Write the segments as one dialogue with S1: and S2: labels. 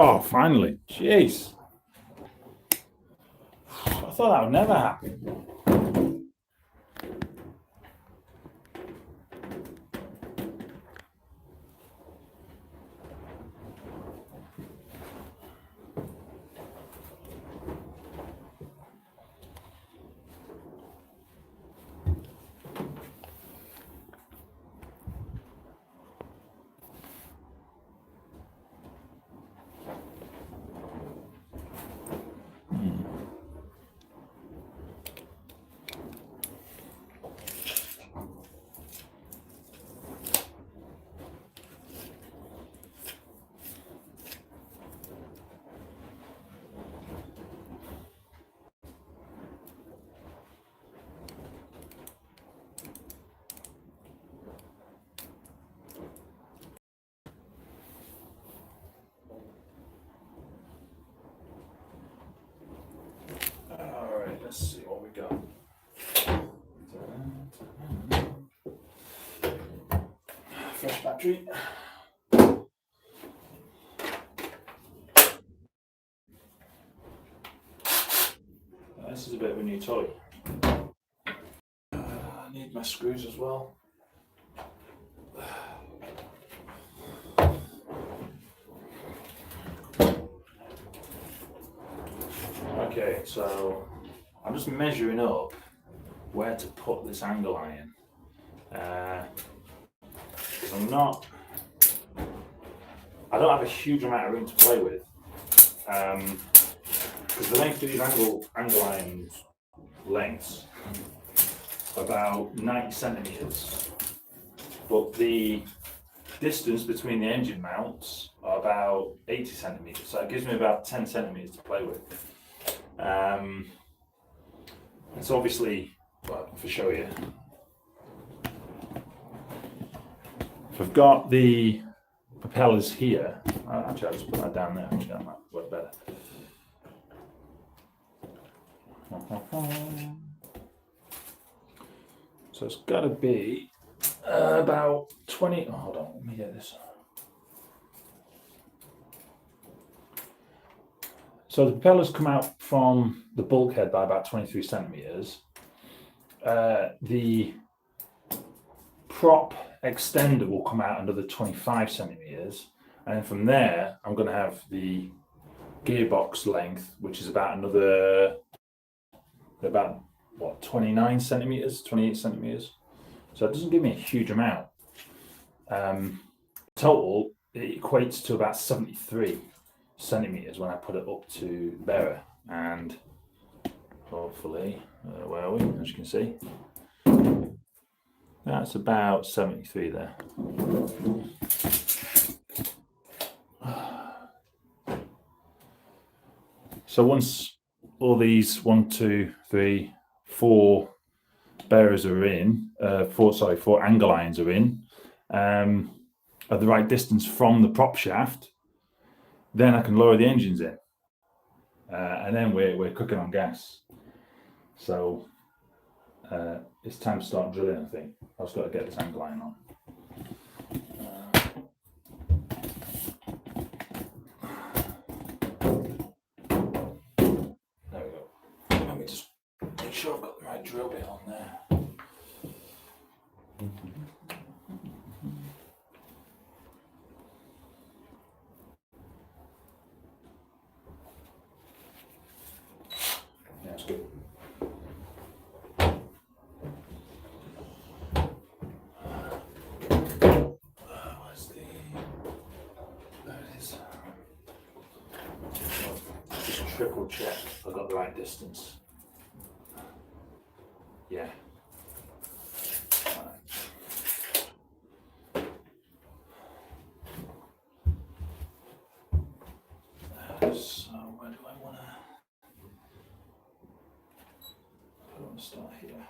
S1: Oh, finally. Jeez. I thought that would never happen. All right, let's see what we got. Fresh battery. This is a bit of a new toy. I need my screws as well. Okay, so I'm just measuring up where to put this angle iron. I don't have a huge amount of room to play with. Because the length of these angle irons lengths about 90 centimeters, but the distance between the engine mounts are about 80 centimeters, so it gives me about 10 centimeters to play with. And so obviously, well, for show you, if I've got the propellers here, actually I'll just put that down there, that might work better. So it's got to be about 20, oh, hold on, let me get this. So the propellers come out from the bulkhead by about 23 centimeters. The prop extender will come out another 25 centimeters. And then from there, I'm going to have the gearbox length, which is about another, about what, 29 centimeters, 28 centimeters. So it doesn't give me a huge amount. Total, it equates to about 73 centimeters when I put it up to the bearer, and hopefully, where are we? As you can see, that's about 73 there. So once all these 4 bearers are in, 4 angle irons are in, at the right distance from the prop shaft, then I can lower the engines in, and then we're cooking on gas. So it's time to start drilling, I think. I've just got to get this angle iron on. There we go. Let me just make sure I've got the right drill bit on there. Yeah, that's good. Triple check if I've got the right distance. Yeah. So where do I want to start here?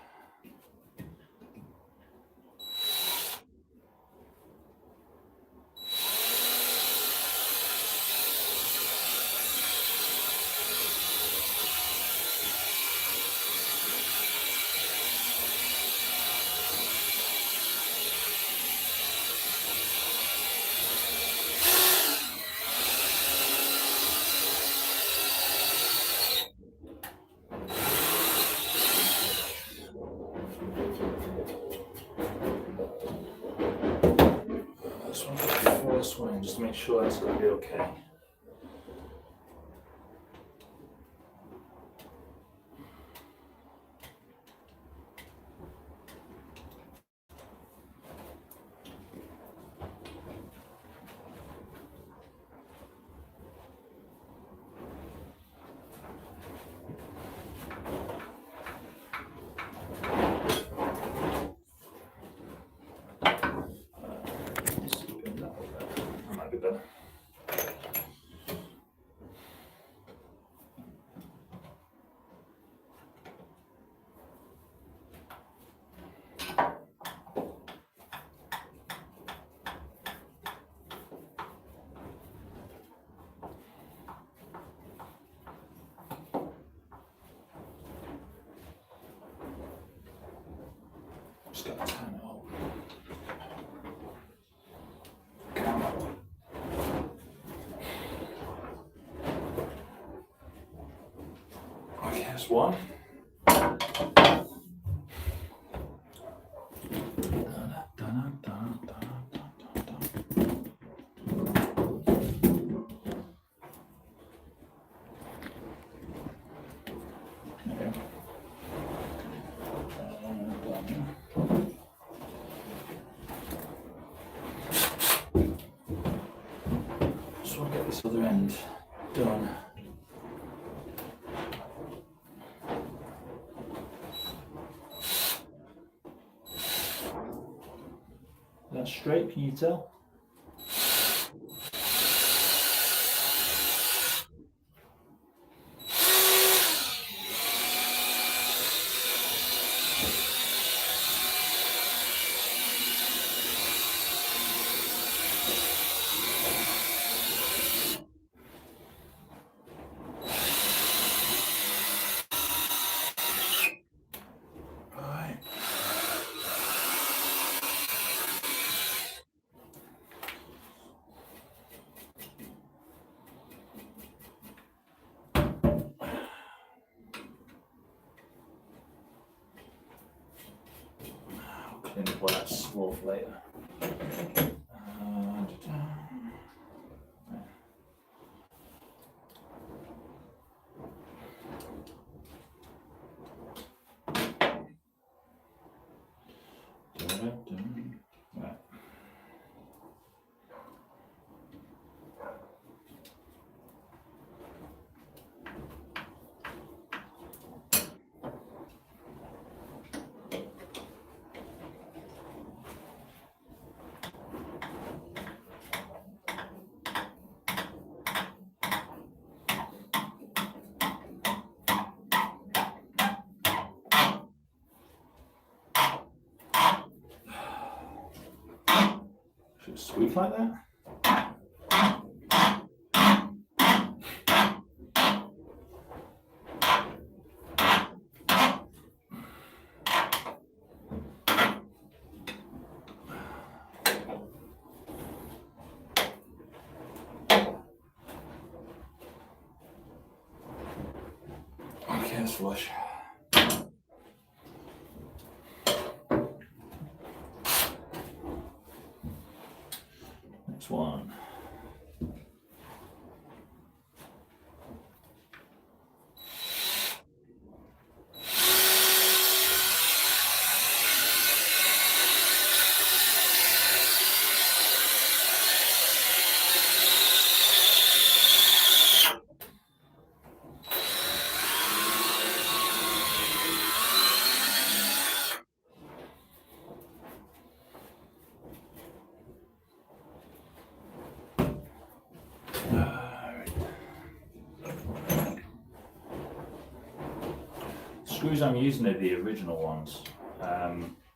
S1: make sure that's going to be okay. That might be better. Just got to turn it up. Okay, that's one. Just want to get this other end done. Is that straight? Can you tell? Clean up all that swarf later. Right. Should it squeak like that? Okay, that's flush. Next one. Screws I'm using are the original ones,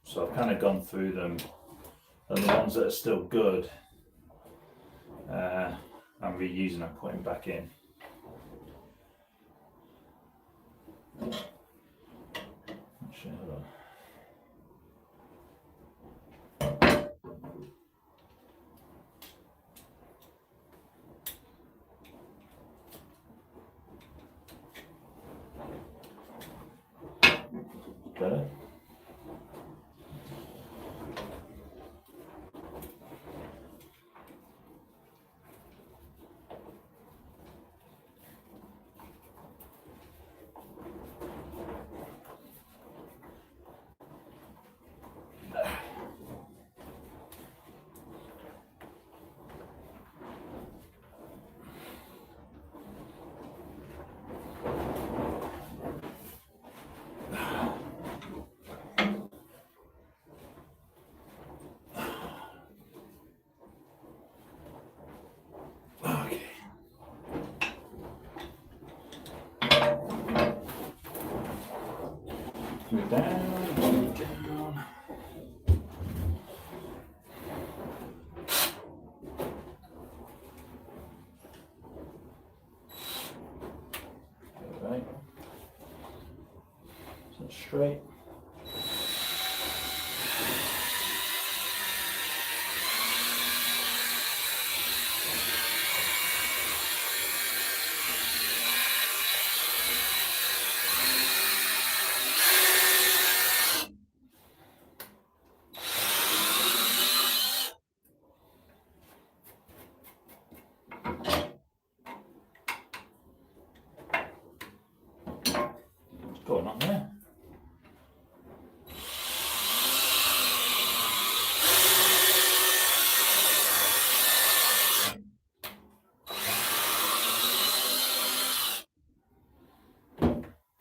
S1: so I've kind of gone through them, and the ones that are still good, I'm reusing and putting back in. Actually, hold on. Better. move down, move down. Right. So straight. Going on there.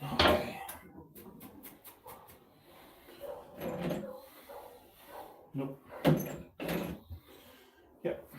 S1: Okay. Nope. Yep.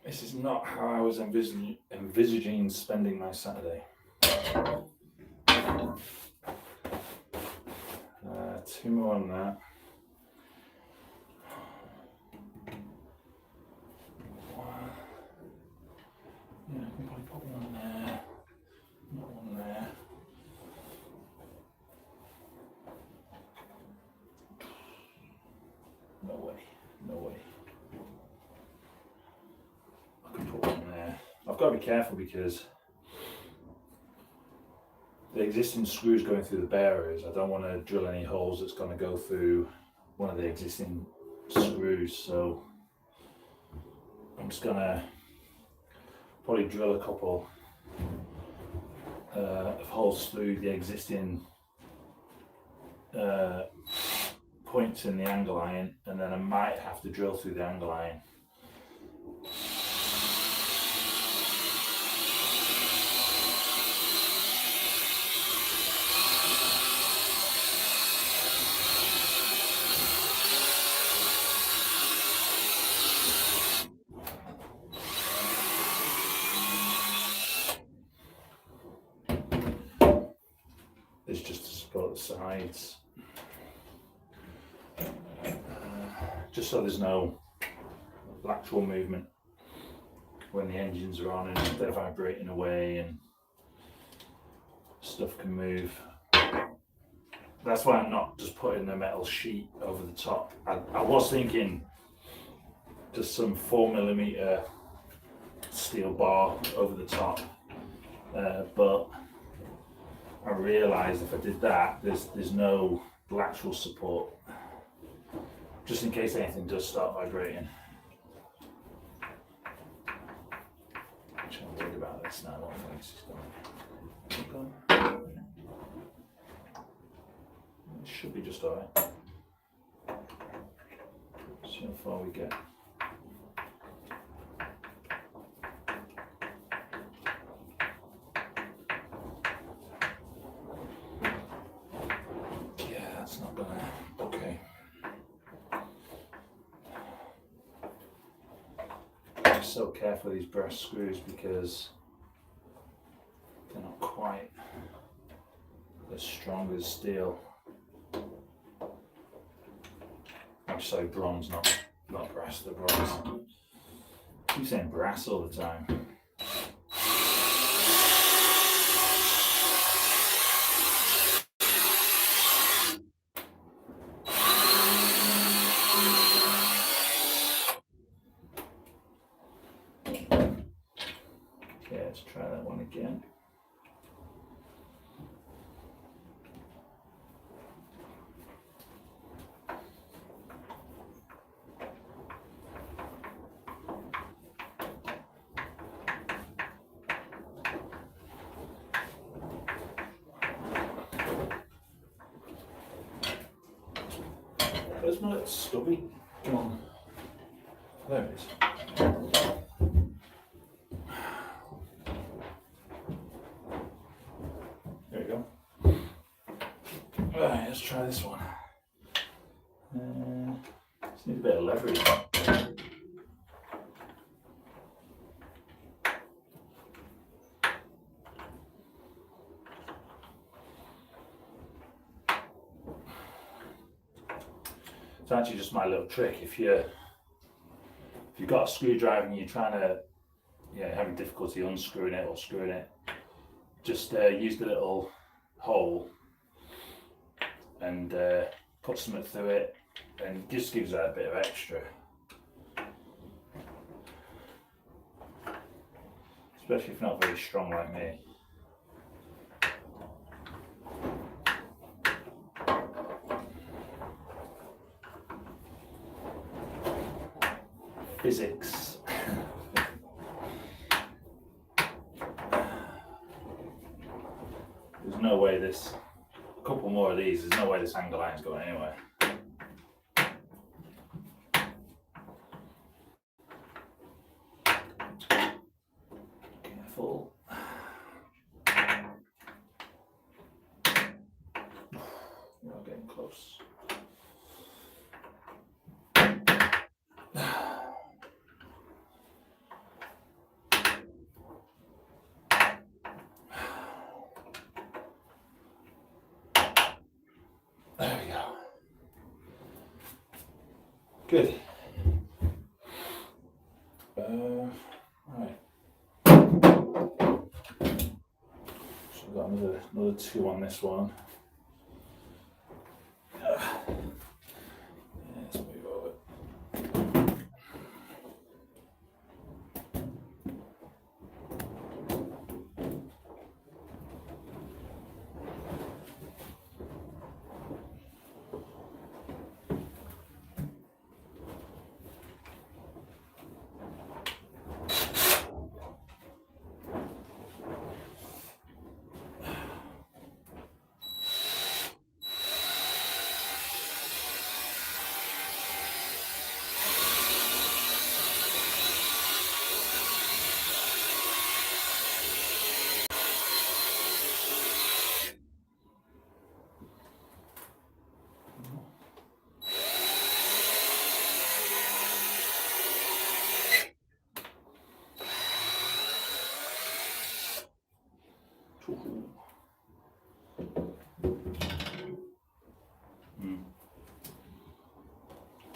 S1: This is not how I was envisaging spending my Saturday. Two more on that. Yeah, I can probably put one there, not one there. No way, no way. I can put one there. I've got to be careful because the existing screws going through the bearers, I don't want to drill any holes that's going to go through one of the existing screws, so I'm just going to probably drill a couple of holes through the existing points in the angle iron, and then I might have to drill through the angle iron. It's just to support the sides. Just so there's no lateral movement when the engines are on and they're vibrating away and stuff can move. That's why I'm not just putting the metal sheet over the top. I was thinking just some 4mm steel bar over the top, but I realised if I did that, there's no lateral support, just in case anything does start vibrating. Which I'm worried about this now. I don't think this is going. It should be just alright. See how far we get. Yeah, that's not gonna. Okay. I'm so careful with these brass screws because they're not quite as strong as steel. I'm sorry, bronze, not brass, the bronze. I keep saying brass all the time. one again. Where's my little stubby? Come on. There it is. There we go. Right, let's try this one. Just need a bit of leverage. It's actually just my little trick. If you've got a screwdriver and you're trying to, having difficulty unscrewing it or screwing it, just use the little hole and put something through it, and just gives that a bit of extra. Especially if you're not very strong like me. Physics. There's no way a couple more of these, there's no way this angle line's going anywhere. Careful. We're getting close. There we go. Good. Right. So I've got another 2 on this one. Let's move over.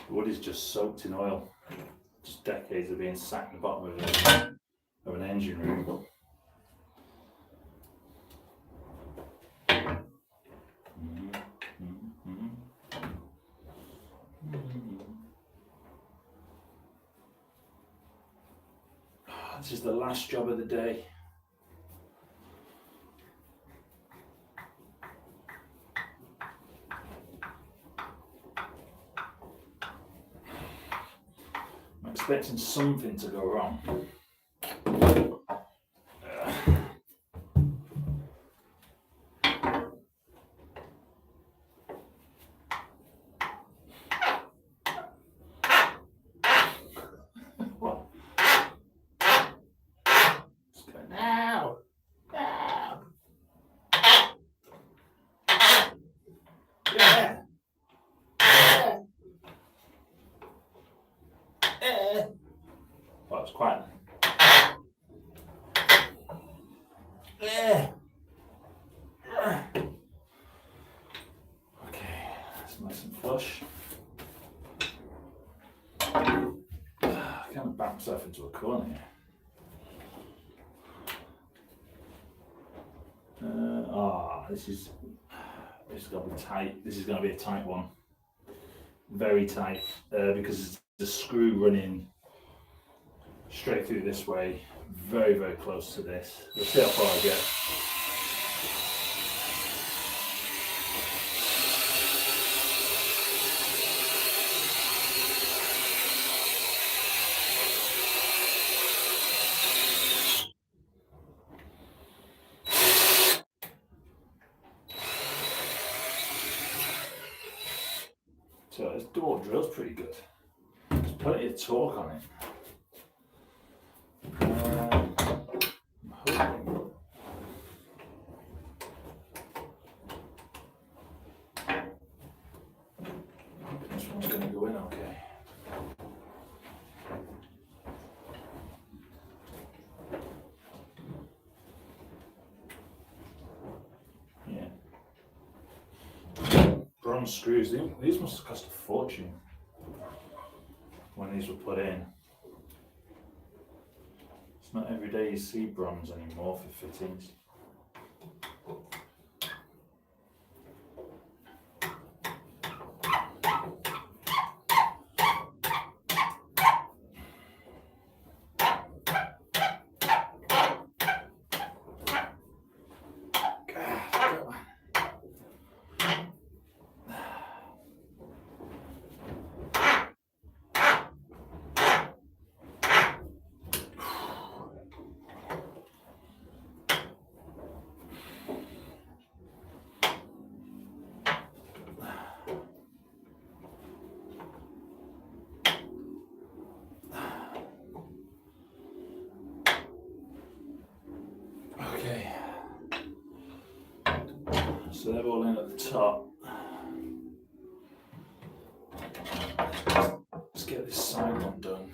S1: The wood is just soaked in oil. Just decades of being sat in the bottom of an engine room. This is the last job of the day. I'm expecting something to go wrong. What? It's going now. Now. Yeah. Well, it's quite. Okay, that's nice and flush. I kind of back myself into a corner here. This is going to be tight. This is going to be a tight one. Very tight because there's a screw running straight through this way. very, very close to this. We'll see how far I get. So this door drill's pretty good. There's plenty of torque on it. I'm hoping. This one's going to go in okay. Yeah. Bronze screws, these must have cost a fortune when these were put in. It's not every day you see bronze anymore for fittings. Okay, so they're all in at the top. Let's get this side one done.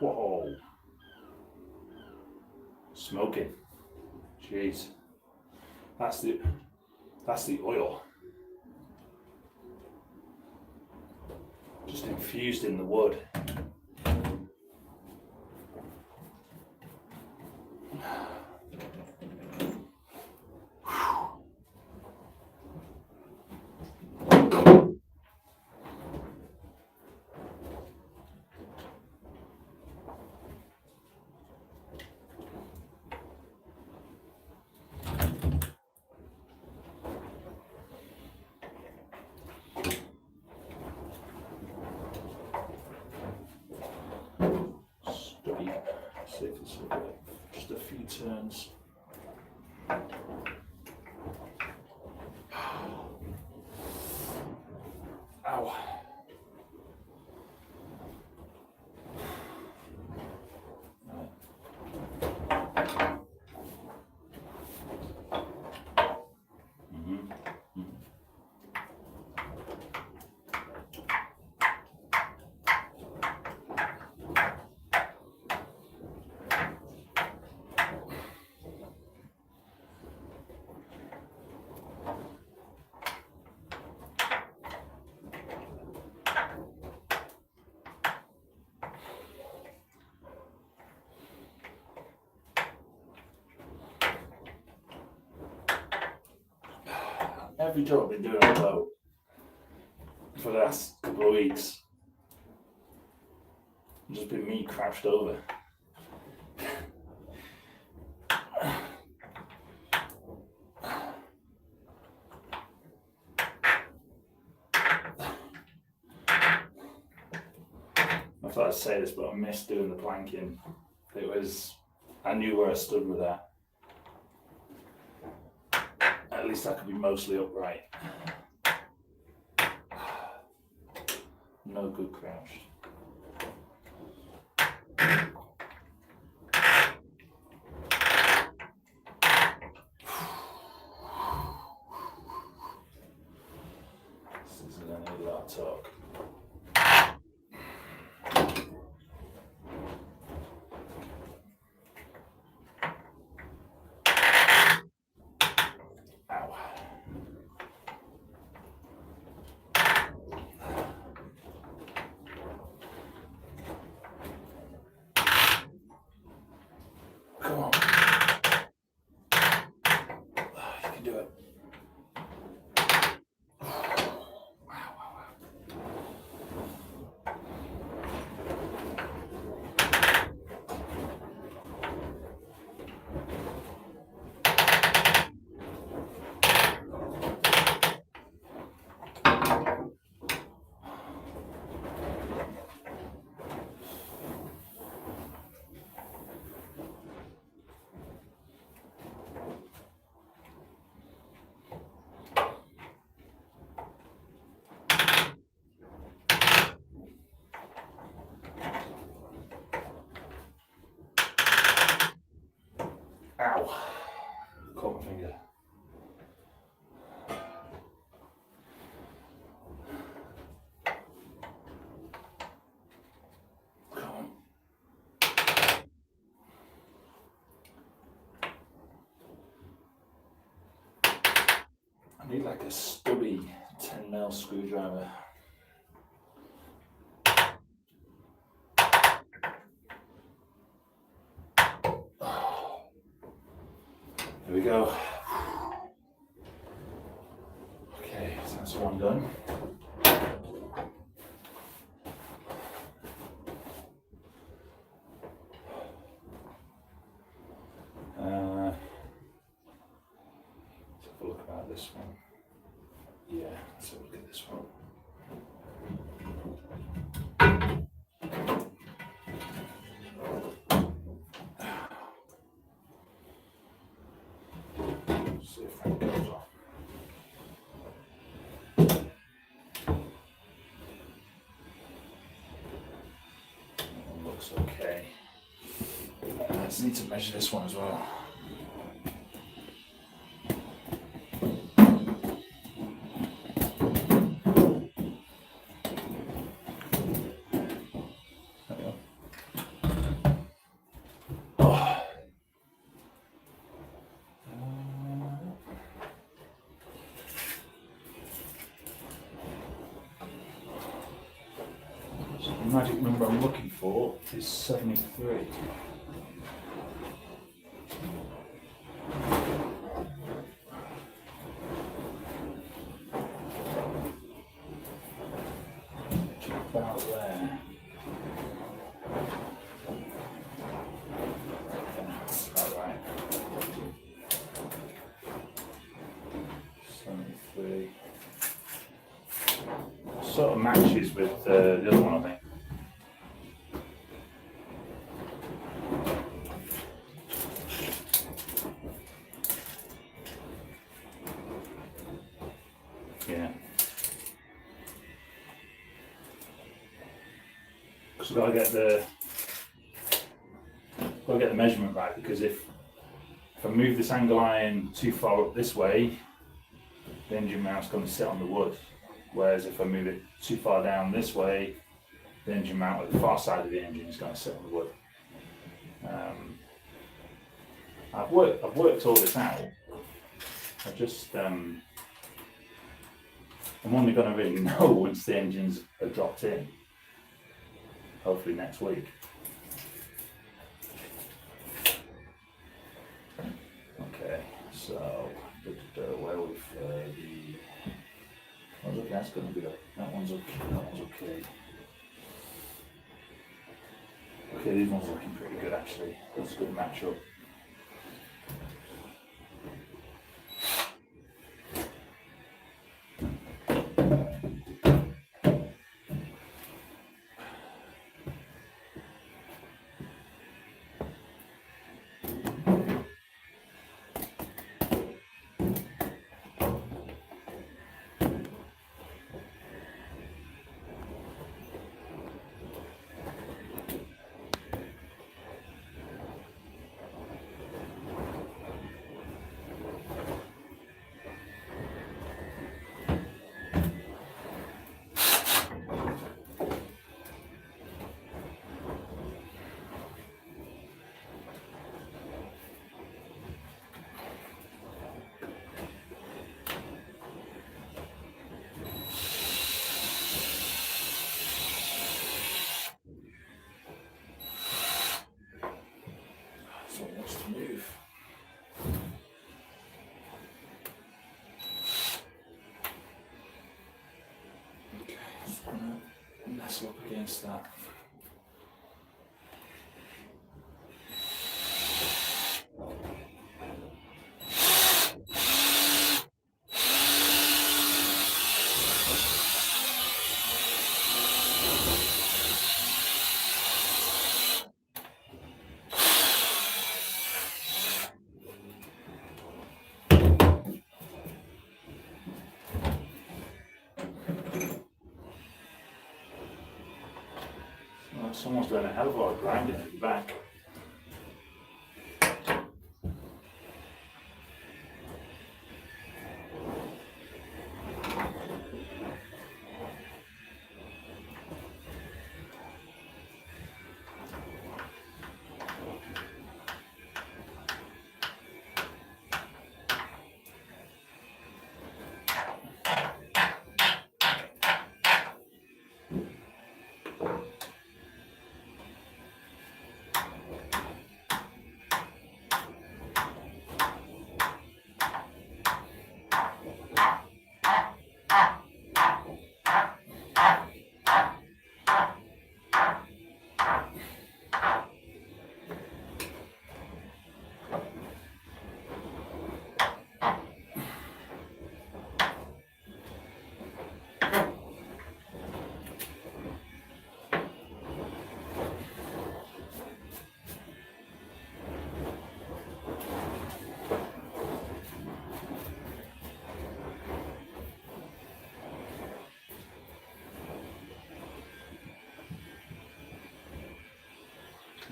S1: Whoa. Smoking. Jeez. That's the oil. Just infused in the wood. Just a few turns. Ow. Every job I've been doing on the boat for the last couple of weeks, it's just been me crouched over. I thought I'd say this, but I missed doing the planking. I knew where I stood with that. At least I could be mostly upright. No good crouched. Come on. You can do it. Ow. Caught my finger. Come on. I need like a stubby 10mm screwdriver. Here we go. Okay, so that's one done. Let's have a look at this one. Yeah, let's have a look at this one. See if that goes off. Looks okay. I just need to measure this one as well. There we go. Oh. So the magic number I'm looking for is 73. About there. That's about right. 73. Sort of matches with the other one, I think. Yeah. Because we've got to get the measurement right, because if I move this angle iron too far up this way, the engine mount's going to sit on the wood. Whereas if I move it too far down this way, the engine mount at the far side of the engine is going to sit on the wood. I've worked all this out. I just I'm only going to really know once the engines are dropped in. Hopefully next week. Okay, so where are we for the? Okay, that's going to be okay. That one's okay. That one's okay. Okay, these ones are looking pretty good actually. That's a good matchup. Someone wants to move. Okay, just gonna nestle up against that. Someone's doing a hell of a lot of grinding at the back.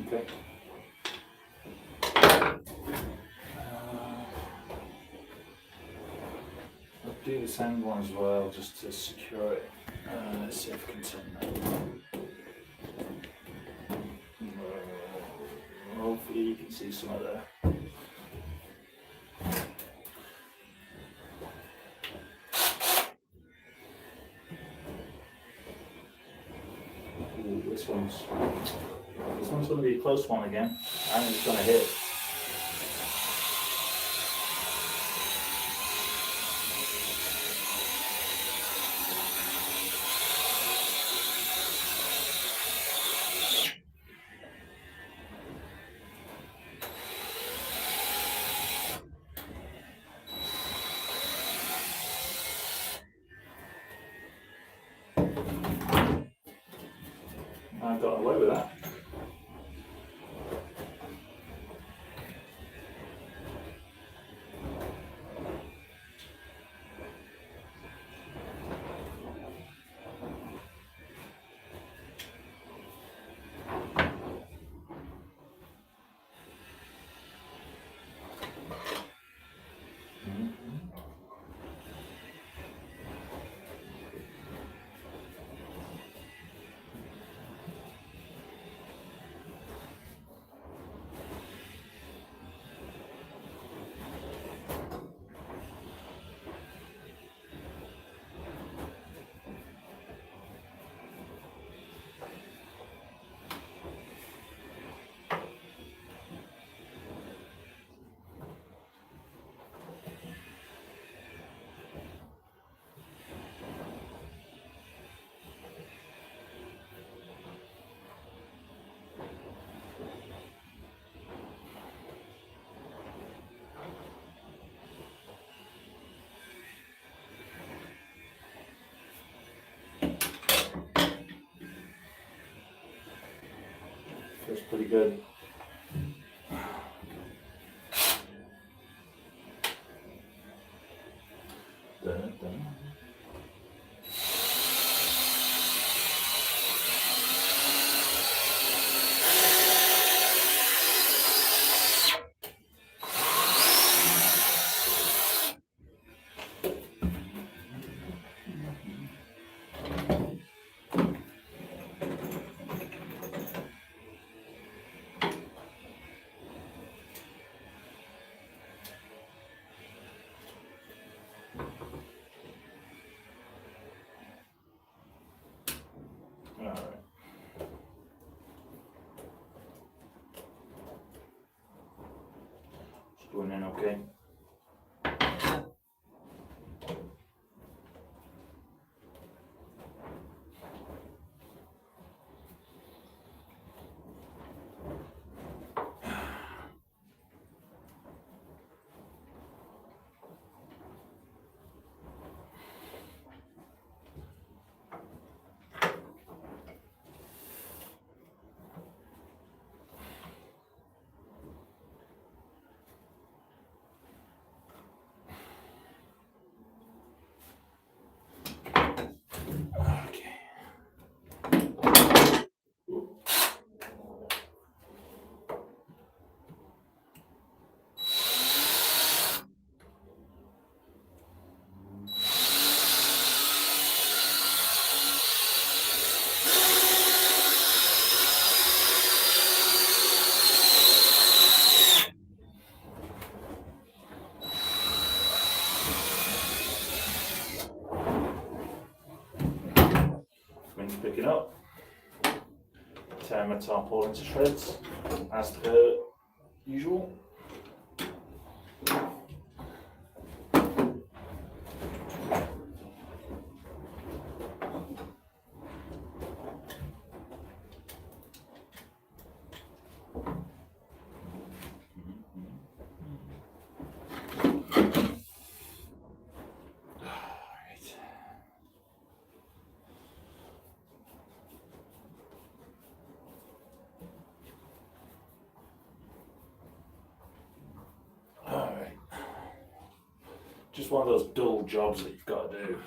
S1: Okay. I'll do this end one as well, just to secure it. Let's see if I can turn that. Hopefully you can see some of that. Ooh, this one's going to be a close one again. I think it's going to hit. I got away with that. Feels pretty good. Dun, dun. Going in okay. Wind's picking up. Tear my tarpaulin into shreds, as per usual. Alright. Just one of those dull jobs that you've got to do.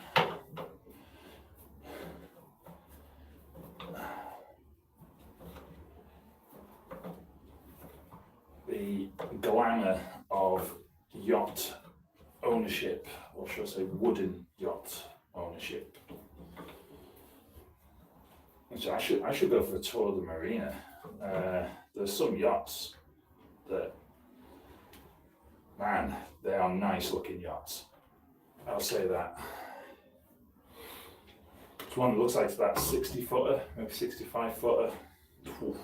S1: The glamour of yacht ownership, or should I say wooden yacht ownership. So I should go for a tour of the marina. There's some yachts that, man, they are nice looking yachts. I'll say that. This one looks like it's about 60 footer, maybe 65 footer. Oof,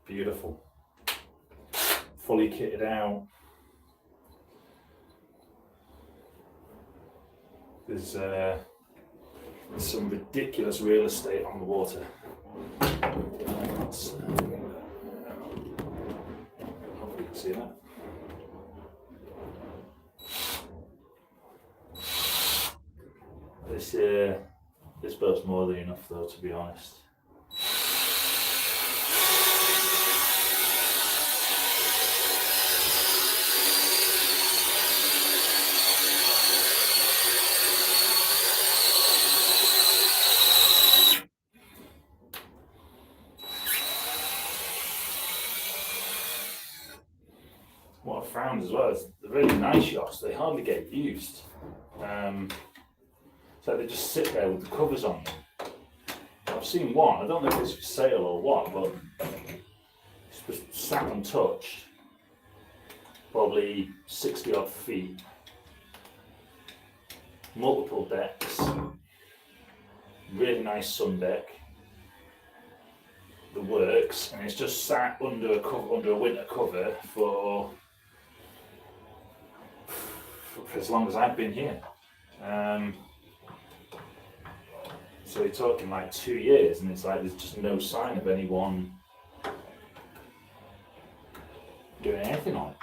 S1: beautiful. Fully kitted out. There's some ridiculous real estate on the water. Hopefully you can see that. This boat's more than enough though, to be honest. What I found as well is the really nice yachts, they hardly get used. So they just sit there with the covers on them. I've seen one, I don't know if it's for sale or what, but it's just sat untouched, probably 60 odd feet, multiple decks, really nice sun deck, the works, and it's just sat under a winter cover for as long as I've been here. So you're talking like 2 years, and it's like there's just no sign of anyone doing anything on it.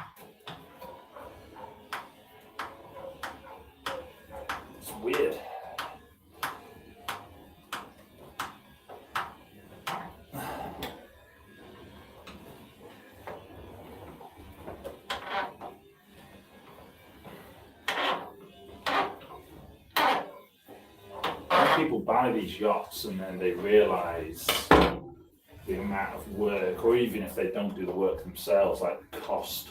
S1: It's weird. People buy these yachts and then they realise the amount of work, or even if they don't do the work themselves, like the cost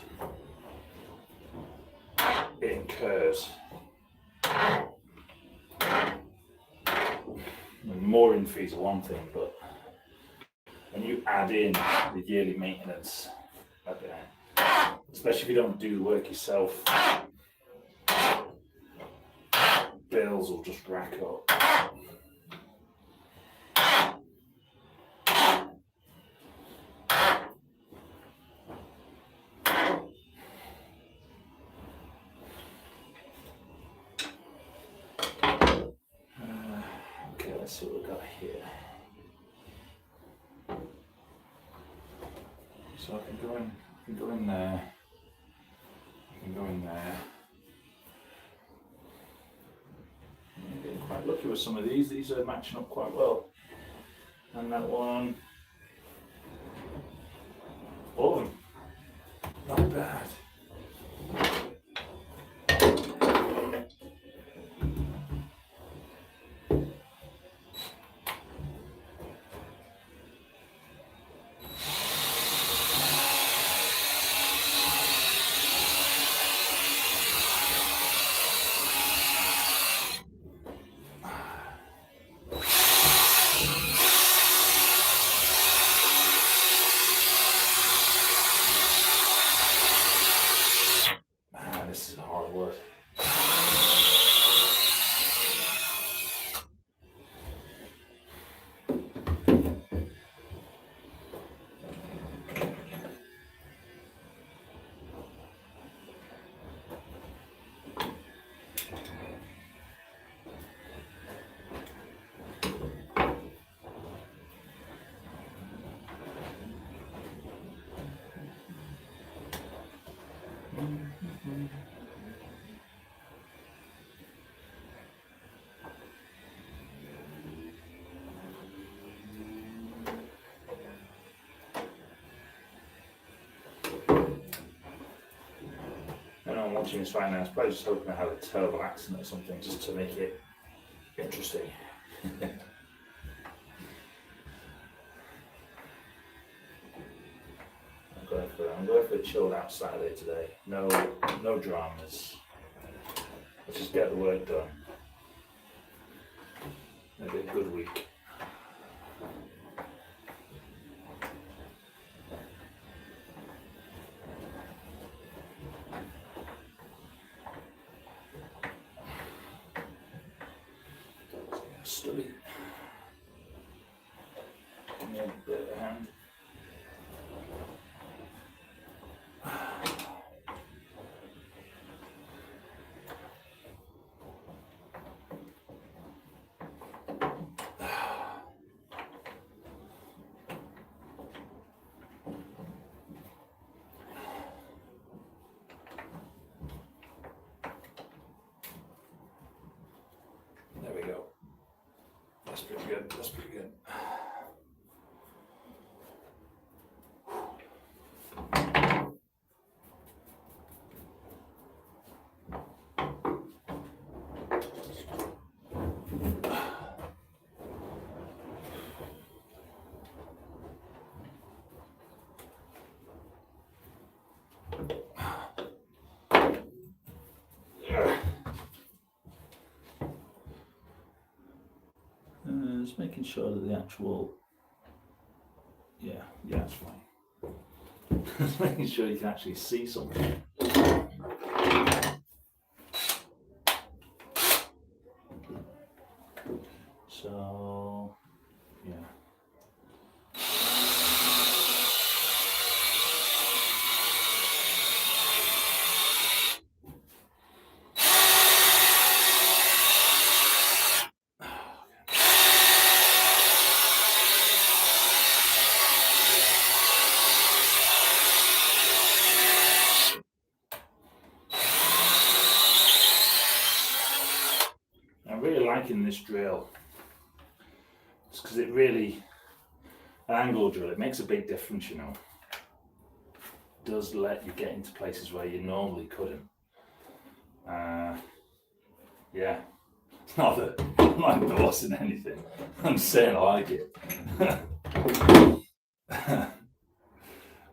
S1: it incurs. And mooring fees are one thing, but when you add in the yearly maintenance, especially if you don't do the work yourself, bills will just rack up. got here? So I can go in there. I can go in there. I'm getting quite lucky with some of these. These are matching up quite well. And that one, all of them, not bad. This is hard work. I'm watching this right now. I was probably just hoping I had a terrible accident or something just to make it interesting. I'm going for a chilled out Saturday today. No dramas. Let's just get the work done. Maybe a good week. Study. Give me a bit of a hand. There we go. That's pretty good. That's pretty good. Just making sure that the actual, yeah, it's fine. Just making sure you can actually see something. So, yeah. I'm really liking this drill. It's because it really, an angle drill, it makes a big difference, you know. It does let you get into places where you normally couldn't. Yeah, it's not that I'm not endorsing anything. I'm saying I like it.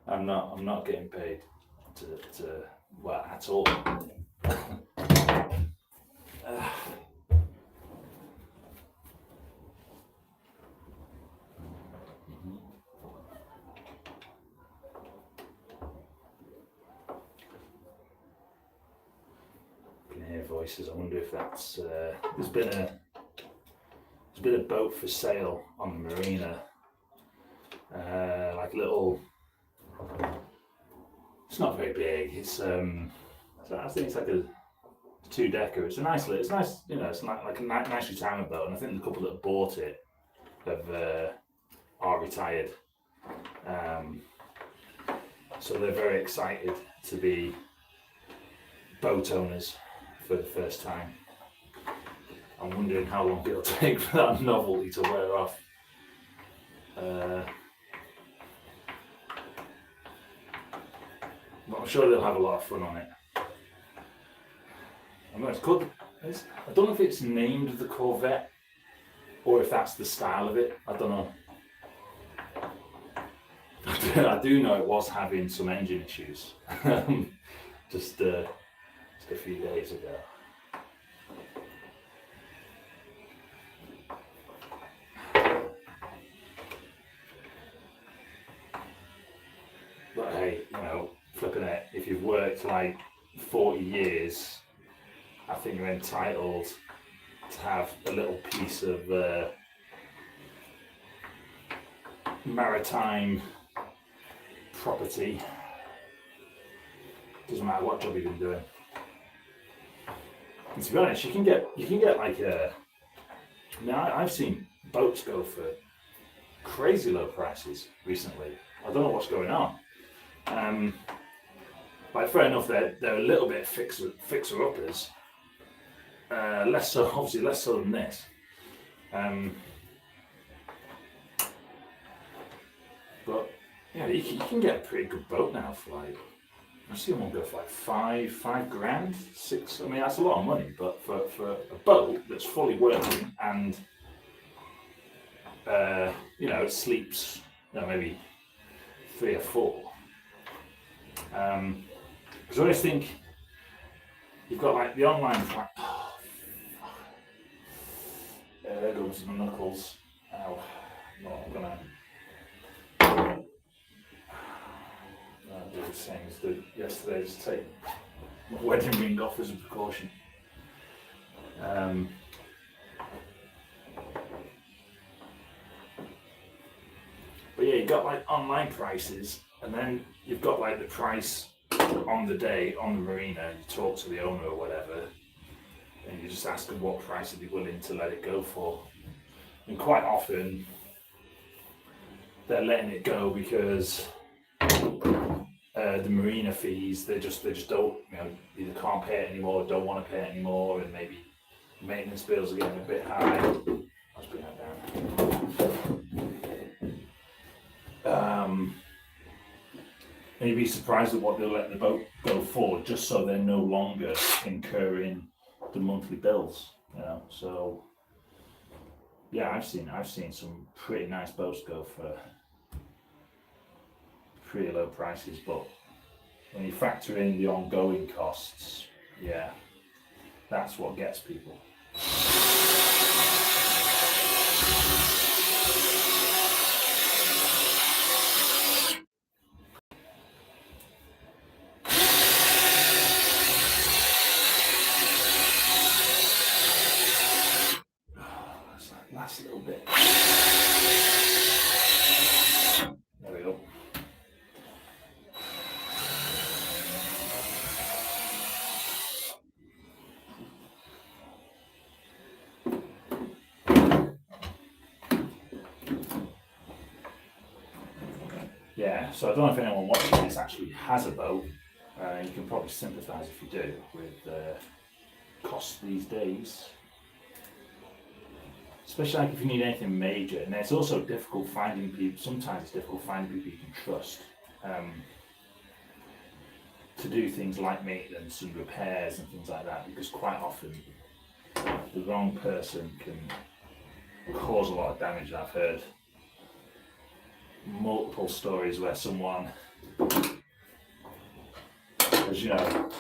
S1: I'm not getting paid to well at all. Voices. I wonder if that's there's been a boat for sale on the marina, like little. It's not very big. It's I think it's like a 2-decker. It's nice, you know. It's like a nice retirement boat, and I think the couple that bought it are retired. So they're very excited to be boat owners for the first time. I'm wondering how long it'll take for that novelty to wear off. But I'm sure they'll have a lot of fun on it. I know it's called, I don't know if it's named the Corvette or if that's the style of it. I don't know. I do know it was having some engine issues just a few days ago. But hey, flipping it, if you've worked like 40 years, I think you're entitled to have a little piece of maritime property. Doesn't matter what job you've been doing. And to be honest, you can get like I've seen boats go for crazy low prices recently. I don't know what's going on. Like fair enough, they're a little bit fixer uppers. Less so, obviously less so than this. But yeah, you can get a pretty good boat now for like, I've seen one go for like five grand, six. I mean, that's a lot of money, but for a boat that's fully working and it sleeps maybe 3 or 4. Because I always think you've got like the online there goes my knuckles. Ow. No, I'm gonna do the same as did yesterday, just take my wedding ring off as a precaution. But yeah, you've got like online prices, and then you've got like the price on the day on the marina. You talk to the owner or whatever, and you just ask them what price they'd be willing to let it go for. And quite often, they're letting it go because the marina fees, they just don't, either can't pay it anymore, don't want to pay it anymore, and maybe maintenance bills are getting a bit high. Let's bring that down. And you'd be surprised at what they'll let the boat go for, just so they're no longer incurring the monthly bills. So yeah, I've seen some pretty nice boats go for pretty low prices, but when you factor in the ongoing costs, yeah, that's what gets people. Last little bit. There we go. Yeah, so I don't know if anyone watching this actually has a boat. You can probably sympathise if you do with costs these days. Especially like if you need anything major, and it's also difficult finding people. Sometimes it's difficult finding people you can trust to do things like maintenance and repairs and things like that. Because quite often the wrong person can cause a lot of damage. I've heard multiple stories where someone has,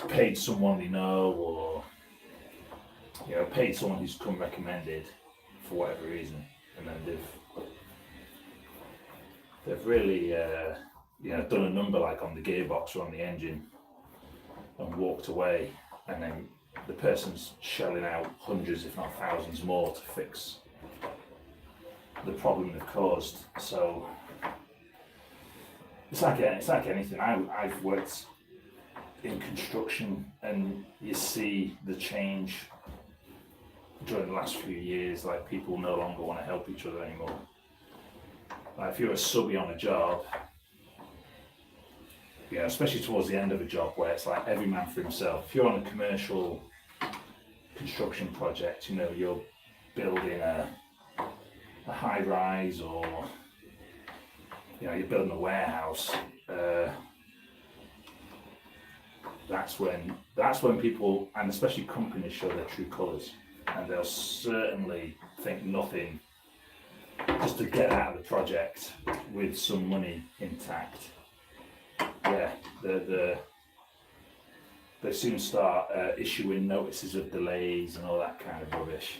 S1: paid someone they know, or paid someone who's come recommended for whatever reason, and then they've really done a number like on the gearbox or on the engine and walked away, and then the person's shelling out hundreds if not thousands more to fix the problem they've caused. So it's like anything. I've worked in construction, and you see the change during the last few years. Like, people no longer want to help each other anymore. Like if you're a subby on a job, especially towards the end of a job where it's like every man for himself. If you're on a commercial construction project, you're building a high rise, or you're building a warehouse. That's when people, and especially companies, show their true colours, and they'll certainly think nothing just to get out of the project with some money intact. Yeah, they soon start issuing notices of delays and all that kind of rubbish.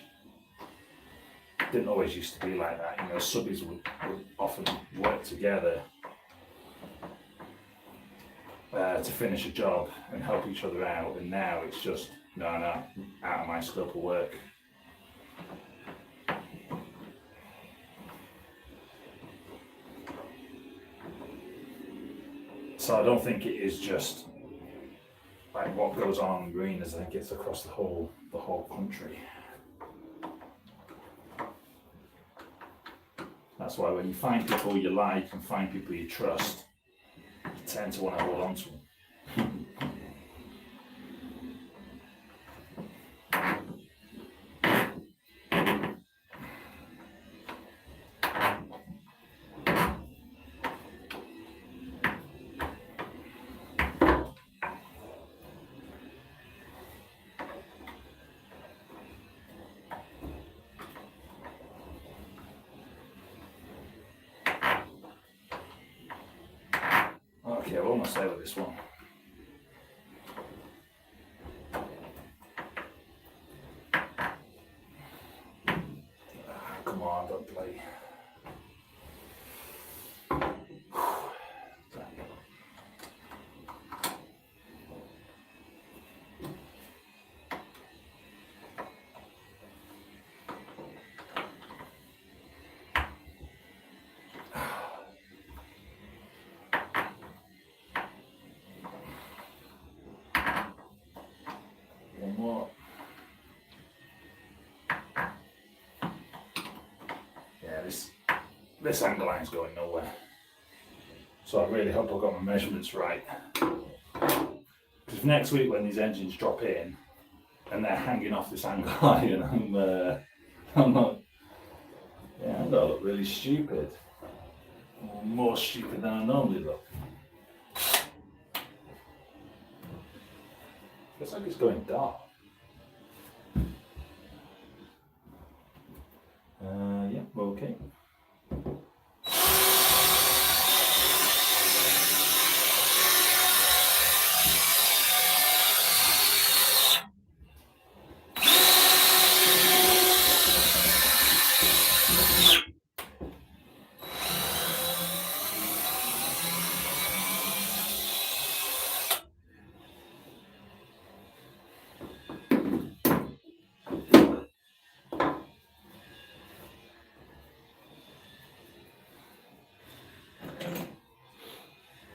S1: Didn't always used to be like that. Subbies would often work together to finish a job and help each other out, and now it's just no, out of my scope of work. So I don't think it is just like what goes on in marinas. I think it's across the whole country. That's why when you find people you like and find people you trust, you tend to want to hold on to them. Okay, we're almost there with this one. Come on, don't play. One more. Yeah, this angle line's going nowhere. So I really hope I've got my measurements right. Because next week when these engines drop in and they're hanging off this angle line, I'm not. Yeah, I'm gonna look really stupid. More stupid than I normally look. Looks like it's going dark. Yeah, okay.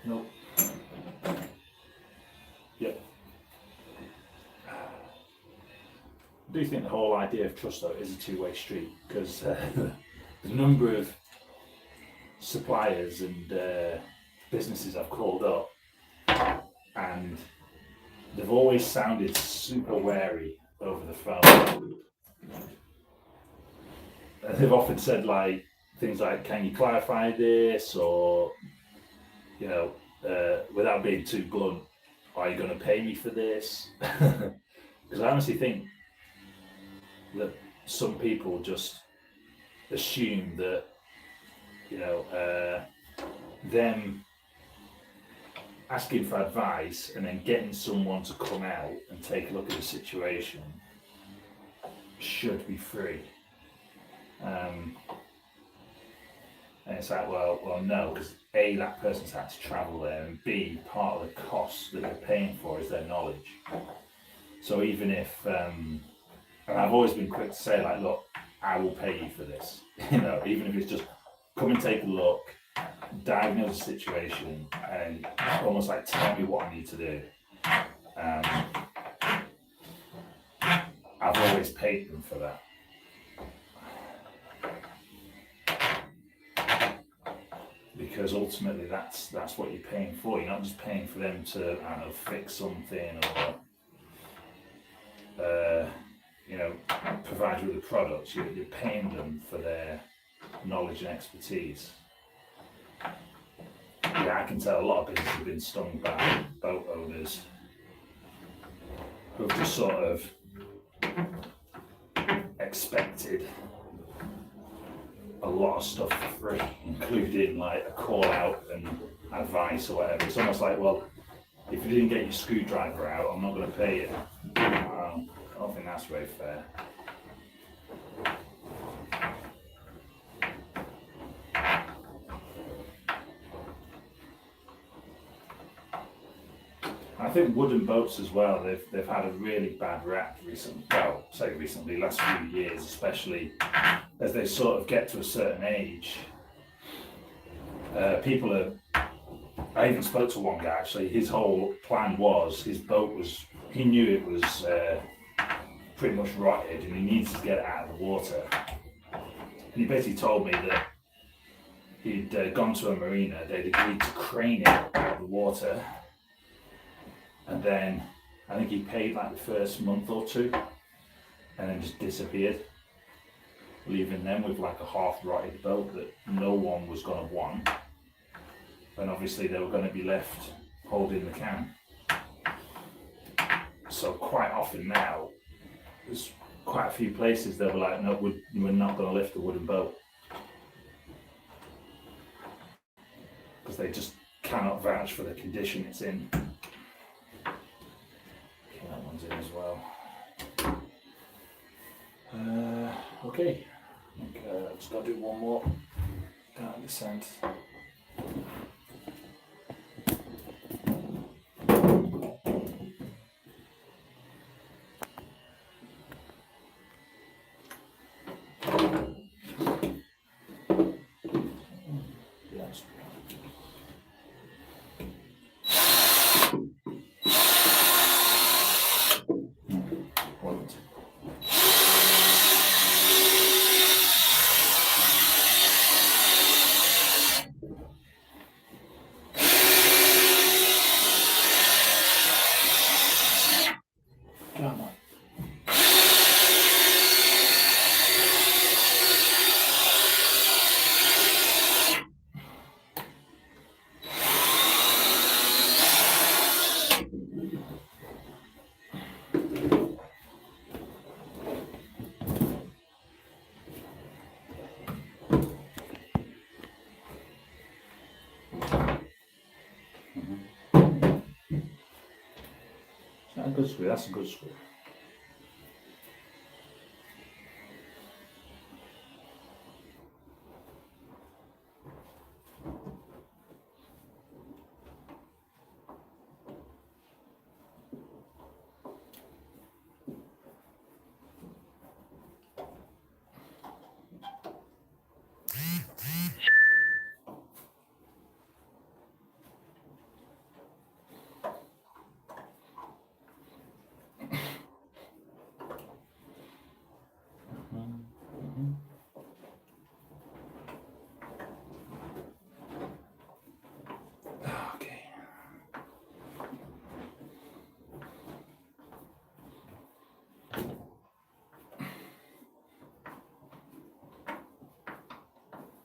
S1: Nope. Yep. I do think the whole idea of trust, though, is a two-way street, because the number of suppliers and businesses I've called up, and they've always sounded super wary over the phone. And they've often said things like, "Can you clarify this?" or without being too blunt, "Are you going to pay me for this?" Because I honestly think that some people just assume that them asking for advice and then getting someone to come out and take a look at the situation should be free. And it's like, well, no, because A, that person's had to travel there, and B, part of the cost that they're paying for is their knowledge. So even if, and I've always been quick to say, look, I will pay you for this, even if it's just come and take a look, diagnose the situation, and almost tell me what I need to do. I've always paid them for that. because ultimately that's what you're paying for. You're not just paying for them to, I don't know, fix something or provide you with the products. You're paying them for their knowledge and expertise. Yeah, I can tell a lot of businesses have been stung by boat owners who've just sort of expected a lot of stuff for free, including like a call out and advice or whatever. It's almost like, well, if you didn't get your screwdriver out, I'm not going to pay you. I don't think that's very fair. I think wooden boats as well, they've had a really bad rap recently, well, say recently, last few years, especially as they sort of get to a certain age. People are, I even spoke to one guy actually, his whole plan was, his boat was, he knew it was pretty much rotted and he needs to get it out of the water. And he basically told me that he'd gone to a marina, they'd agreed to crane it out of the water. And then I think he paid like the first month or two and then just disappeared, leaving them with like a half-rotted boat that no one was going to want. And obviously they were going to be left holding the can. So quite often now, there's quite a few places that were like, no, we're not going to lift a wooden boat. Because they just cannot vouch for the condition it's in. That one's in as well. Okay, I think I've just got to do one more down this end. Yes. Come on. That's a good screw, that's a good screw. Okay.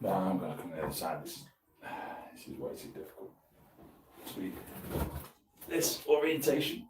S1: No, I'm going to come to the other side. This is way too difficult. Sweet. This orientation.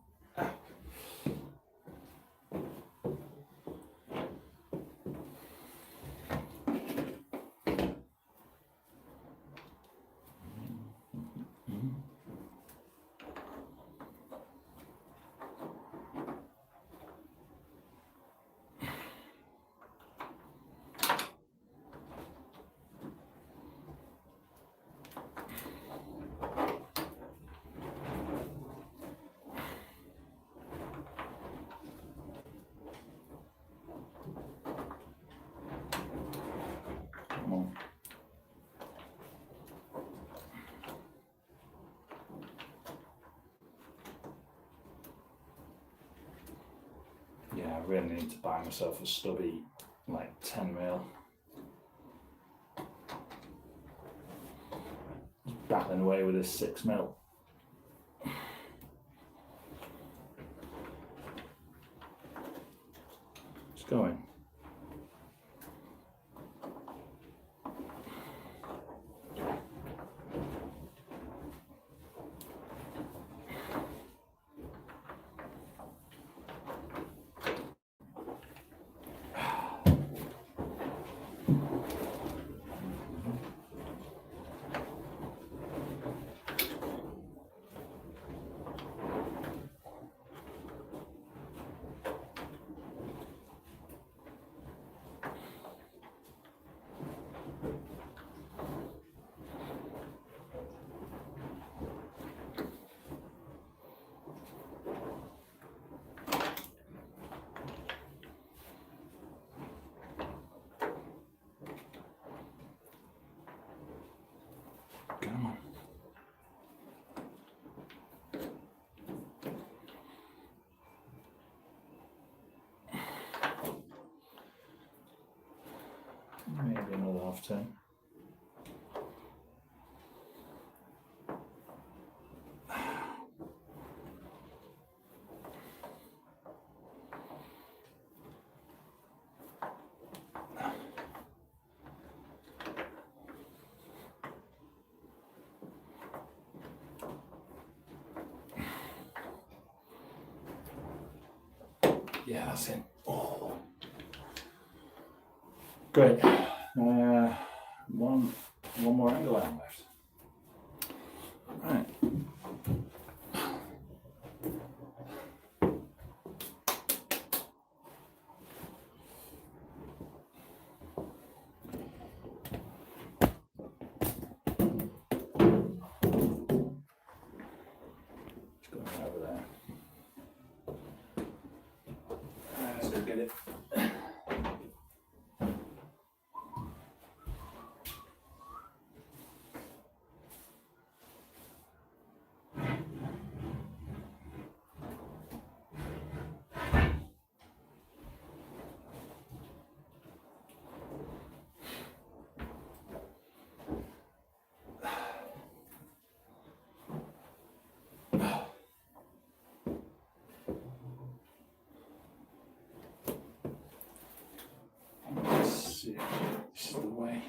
S1: Come on. Yeah, I really need to buy myself a stubby, like 10 mil. battling away with this 6mm. It's going. Come on. Maybe another half turn. Yeah, that's it. Oh. Great. One more angle line left. Right. It's going over there. Let's go get it. Let's see if this is the way.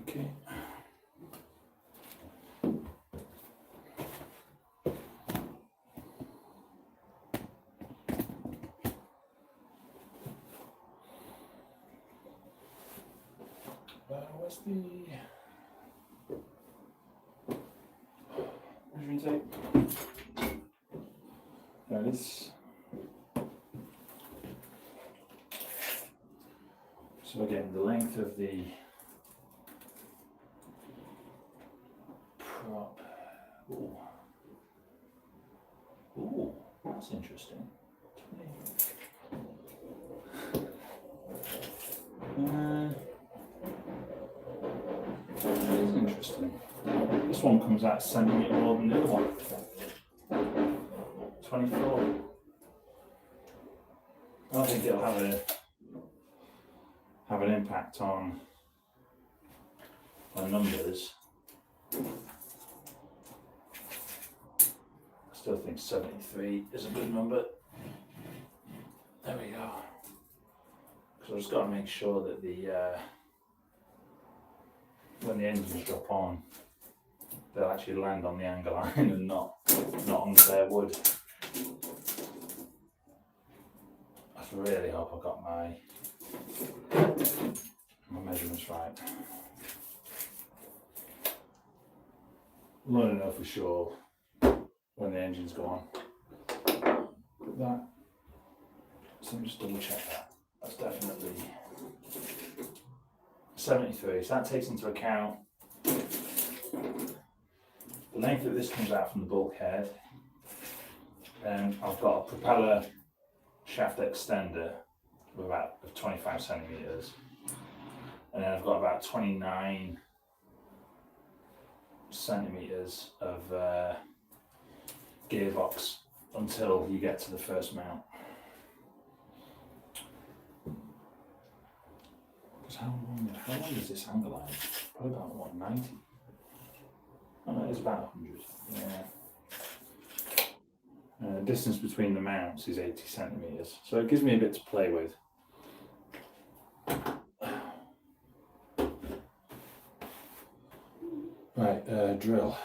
S1: Okay. What's the measuring tape? There it is. So again, the length of the prop. Ooh. Ooh, that's interesting. That is interesting. This one comes out a centimetre more than the other one. 24. I don't think it'll have an impact on numbers. I still think 73 is a good number. There we go. Because I've just got to make sure that when the engines drop on, they'll actually land on the angle line and not on the bare wood. I really hope I got my measurements right. We'll only know for sure when the engines go on. That. So let me just double check that. That's definitely 73. So that takes into account the length that this comes out from the bulkhead. And I've got a propeller shaft extender of 25 centimeters. And then I've got about 29 centimeters of gearbox until you get to the first mount. Because how long is this angle line? Probably about what, 90? Oh no, it's about 100. Yeah. Distance between the mounts is 80 centimeters, so it gives me a bit to play with. Right, drill.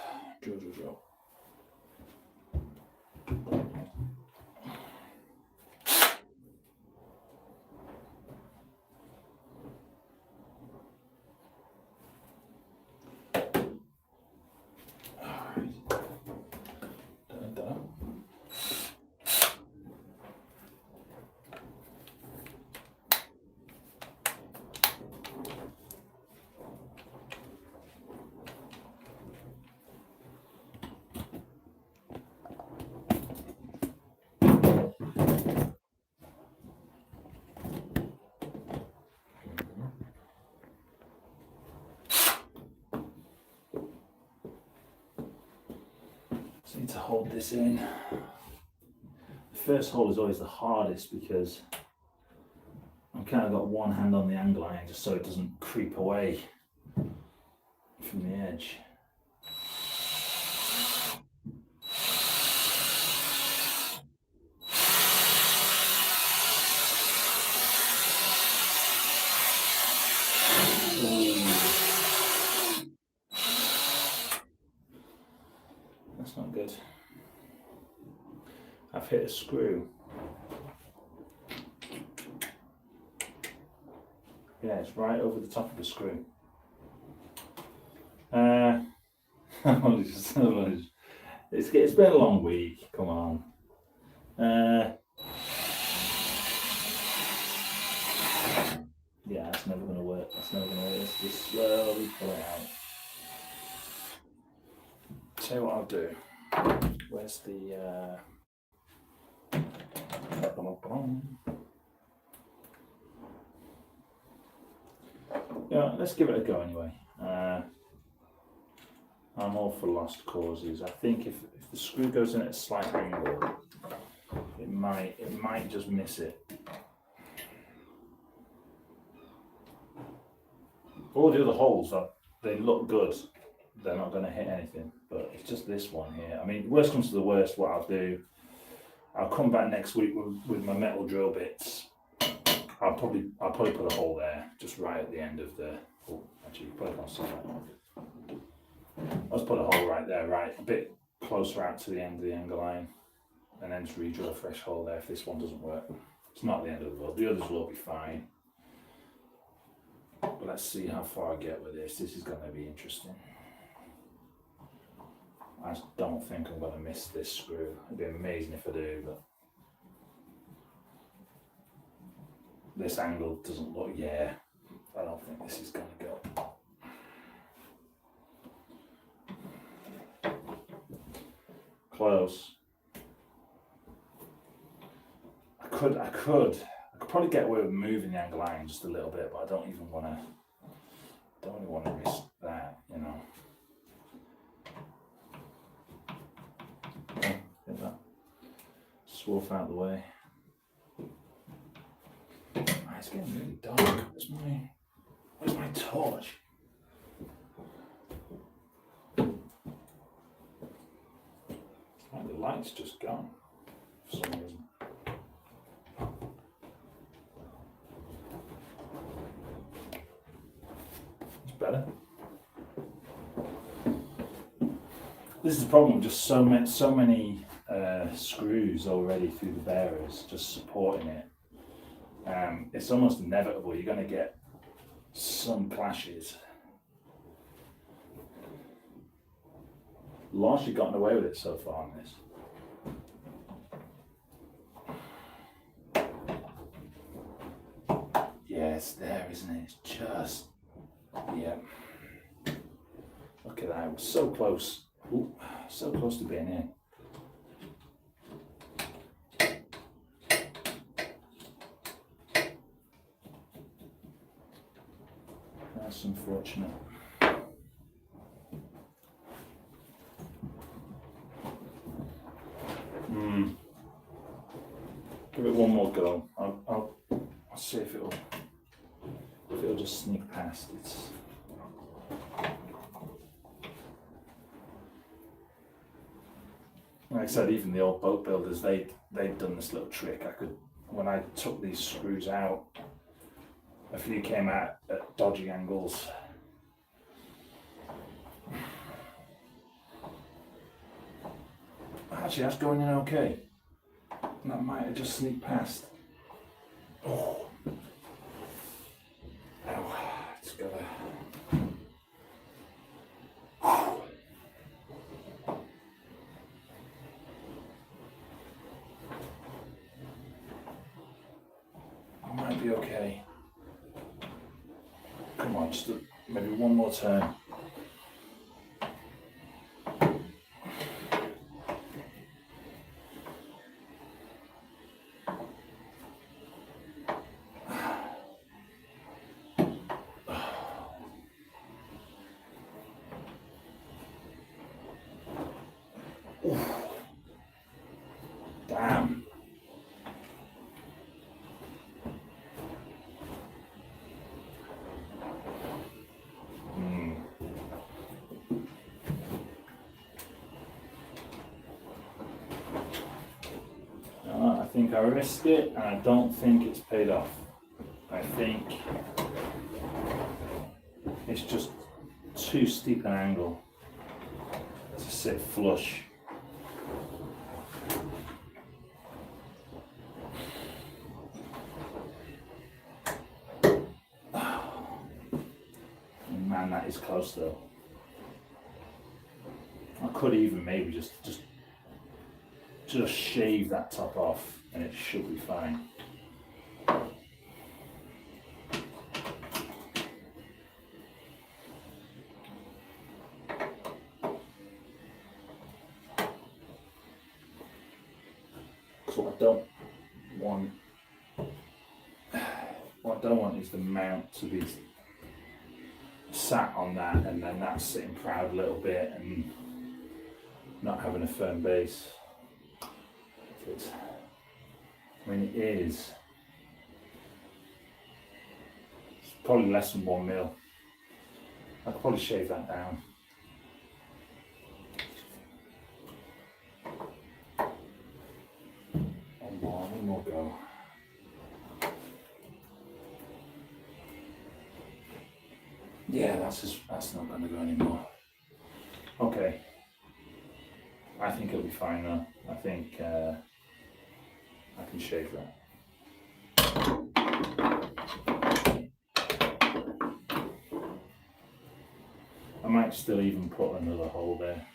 S1: Just need to hold this in. The first hole is always the hardest because I've kind of got one hand on the angle iron just so it doesn't creep away from the edge. That's not good. I've hit a screw. Yeah, it's right over the top of the screw. It's been a long week, come on. Yeah, that's never going to work. That's never going to work. Let's just slowly pull it out. Tell you what I'll do. Where's the... Yeah, let's give it a go anyway. I'm all for lost causes. I think if the screw goes in at a slight angle, it might just miss it. All the other holes, they look good. They're not going to hit anything, but it's just this one here. I mean, worst comes to the worst, what I'll do, I'll come back next week with my metal drill bits. I'll probably put a hole there, just right at the end of the. Oh, actually, you probably can't see that. I'll just put a hole right there, right a bit closer out to the end of the angle line, and then just re-drill a fresh hole there if this one doesn't work. It's not the end of the world. The others will be fine. But let's see how far I get with this. This is going to be interesting. I just don't think I'm going to miss this screw. It'd be amazing if I do, but this angle doesn't look, yeah, I don't think this is going to go. Close. I could probably get away with moving the angle iron just a little bit, but I don't even want to risk that, you know. Get that swarf out of the way. It's getting really dark. Where's my torch? Like the light's just gone for some reason. It's better. This is the problem with just so many screws already through the bearers, just supporting it. It's almost inevitable. You're going to get some clashes. Largely gotten away with it so far on this. Yeah, it's there, isn't it? It's just, yeah. Look at that, it was so close. Ooh, so close to being in. That's unfortunate. if it'll just sneak past. It's like I said, even the old boat builders, they'd done this little trick. When I took these screws out, a few came out at dodgy angles. Actually, that's going in okay. That might have just sneaked past. Oh. Ow. It's gotta. I might be okay. Come on, just maybe one more turn. Damn. I think I risked it, and I don't think it's paid off. I think it's just too steep an angle to sit flush. Man, that is close though. I could even maybe just shave that top off and it should be fine. So what I don't want is the mount to be sat on that and then that's sitting proud a little bit and not having a firm base. I mean, it is. It's probably less than 1 mil. I could probably shave that down. One more go. Yeah, that's not going to go anymore. Okay. I think it'll be fine though. I think I can shave that. I might still even put another hole there,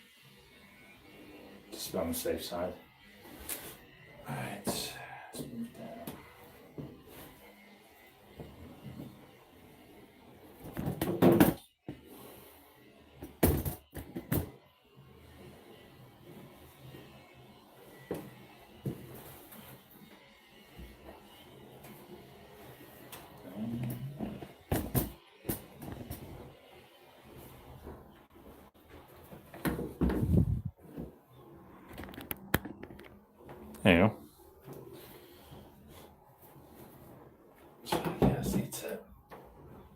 S1: just to be on the safe side. Alright, let's move down. There you go. So I just need to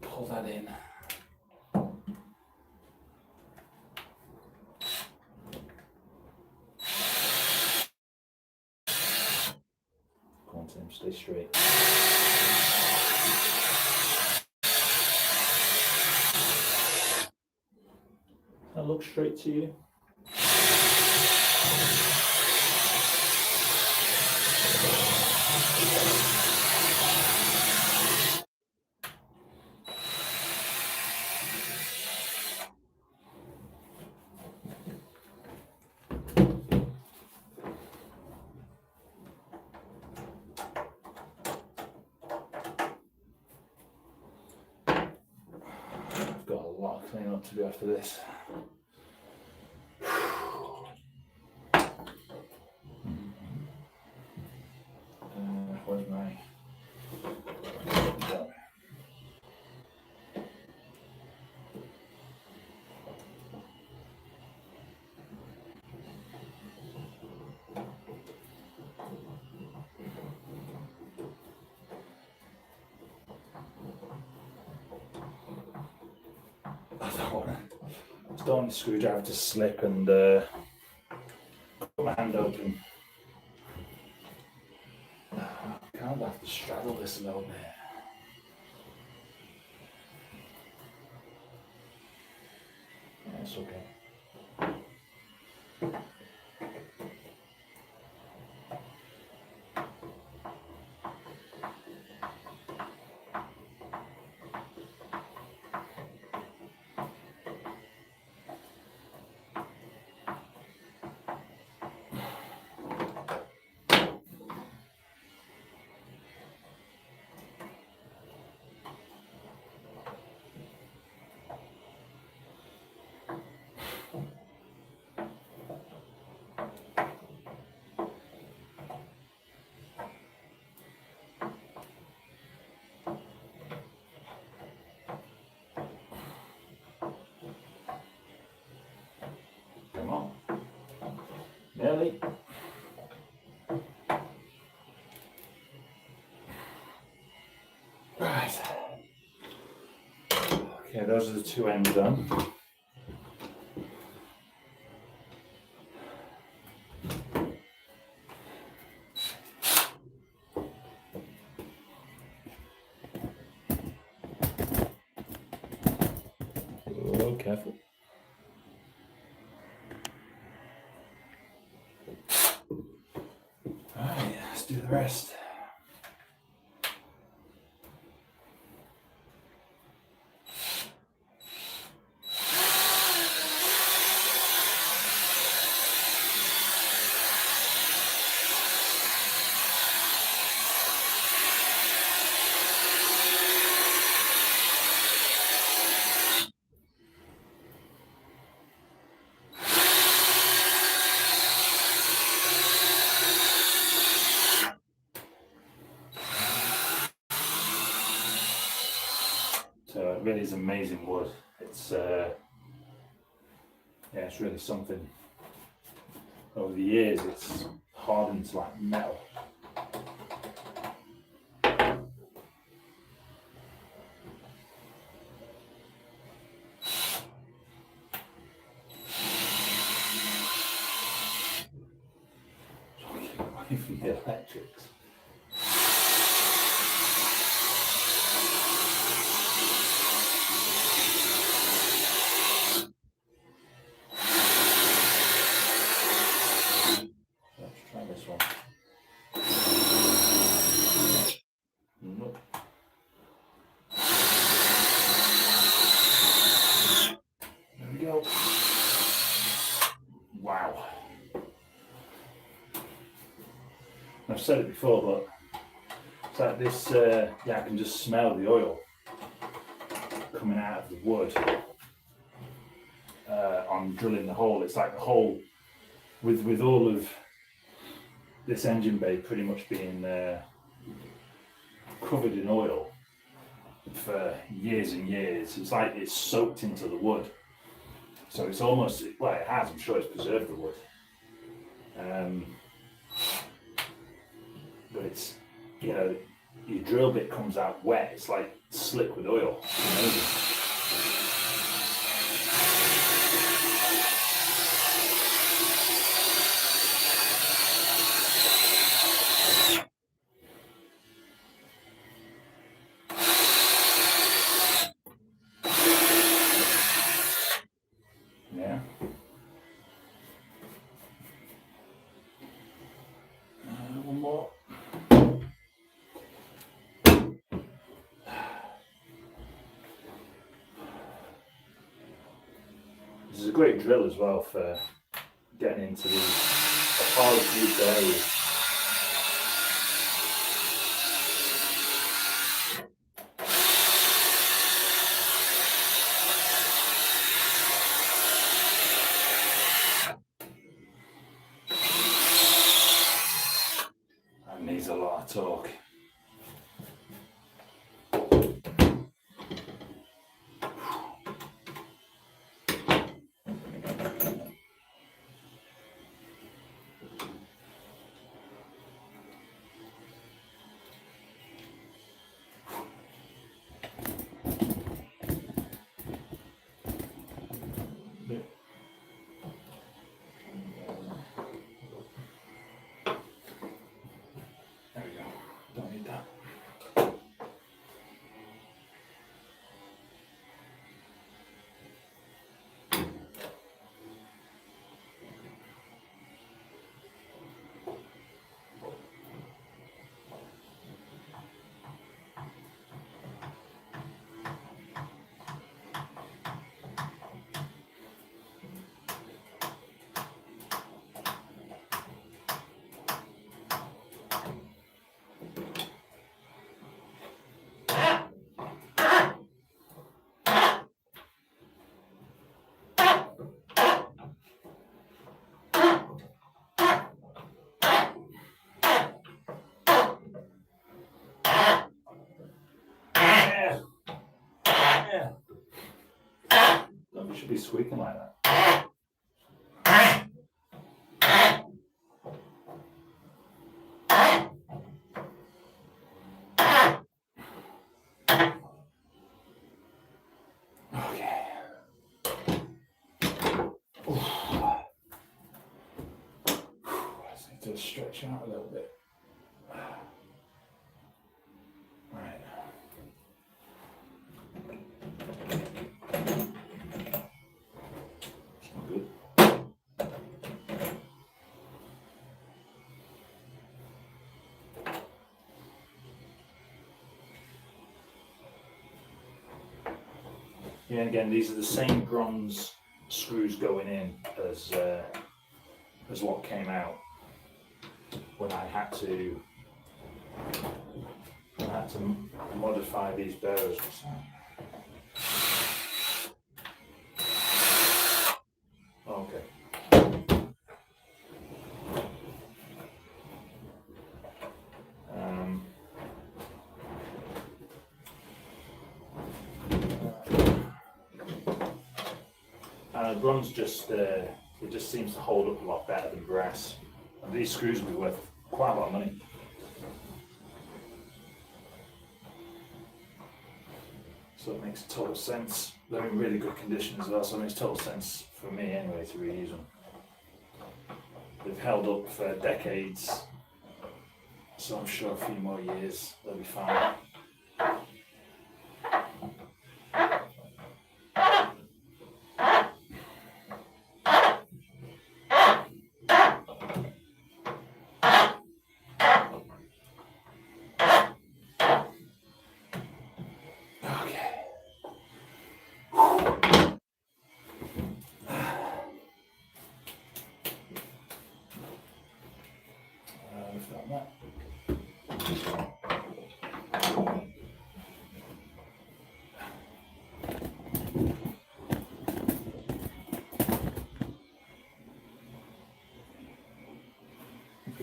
S1: pull that in. Go on, Tim, stay straight. That looks straight to you. I've got a lot of cleaning up to do after this. Where's my... Just don't want the screwdriver to slip and put my hand open. I kind of have to straddle this a little bit. That's okay. Come on. Nearly. Right. Okay, those are the two ends done. Oh, careful. Alright, let's do the rest. So it really is amazing wood. It's yeah, it's really something. Over the years, it's hardened to like metal. Away from the electrics. Let's try this one. Nope. There we go. Wow. I've said it before, but it's like this, yeah, I can just smell the oil coming out of the wood on drilling the hole. It's like the hole with all of this engine bay pretty much being covered in oil for years and years. It's like it's soaked into the wood. So it's almost, well, it has, I'm sure it's preserved the wood. But it's, you know, your drill bit comes out wet, it's like slick with oil. Amazing. Yeah. One more. This is a great drill as well for getting into the hardest used areas. And needs a lot of torque. Yeah. It should be squeaking like that. Okay. Just need to stretch out a little bit. Right. It's not good. Yeah, and again, these are the same bronze screws going in as what came out when I had to modify these bearers. Okay. Bronze just it just seems to hold up a lot better than brass. And these screws will be worth quite a lot of money. So it makes total sense. They're in really good condition as well, so it makes total sense for me anyway to reuse them. They've held up for decades, so I'm sure a few more years they'll be fine.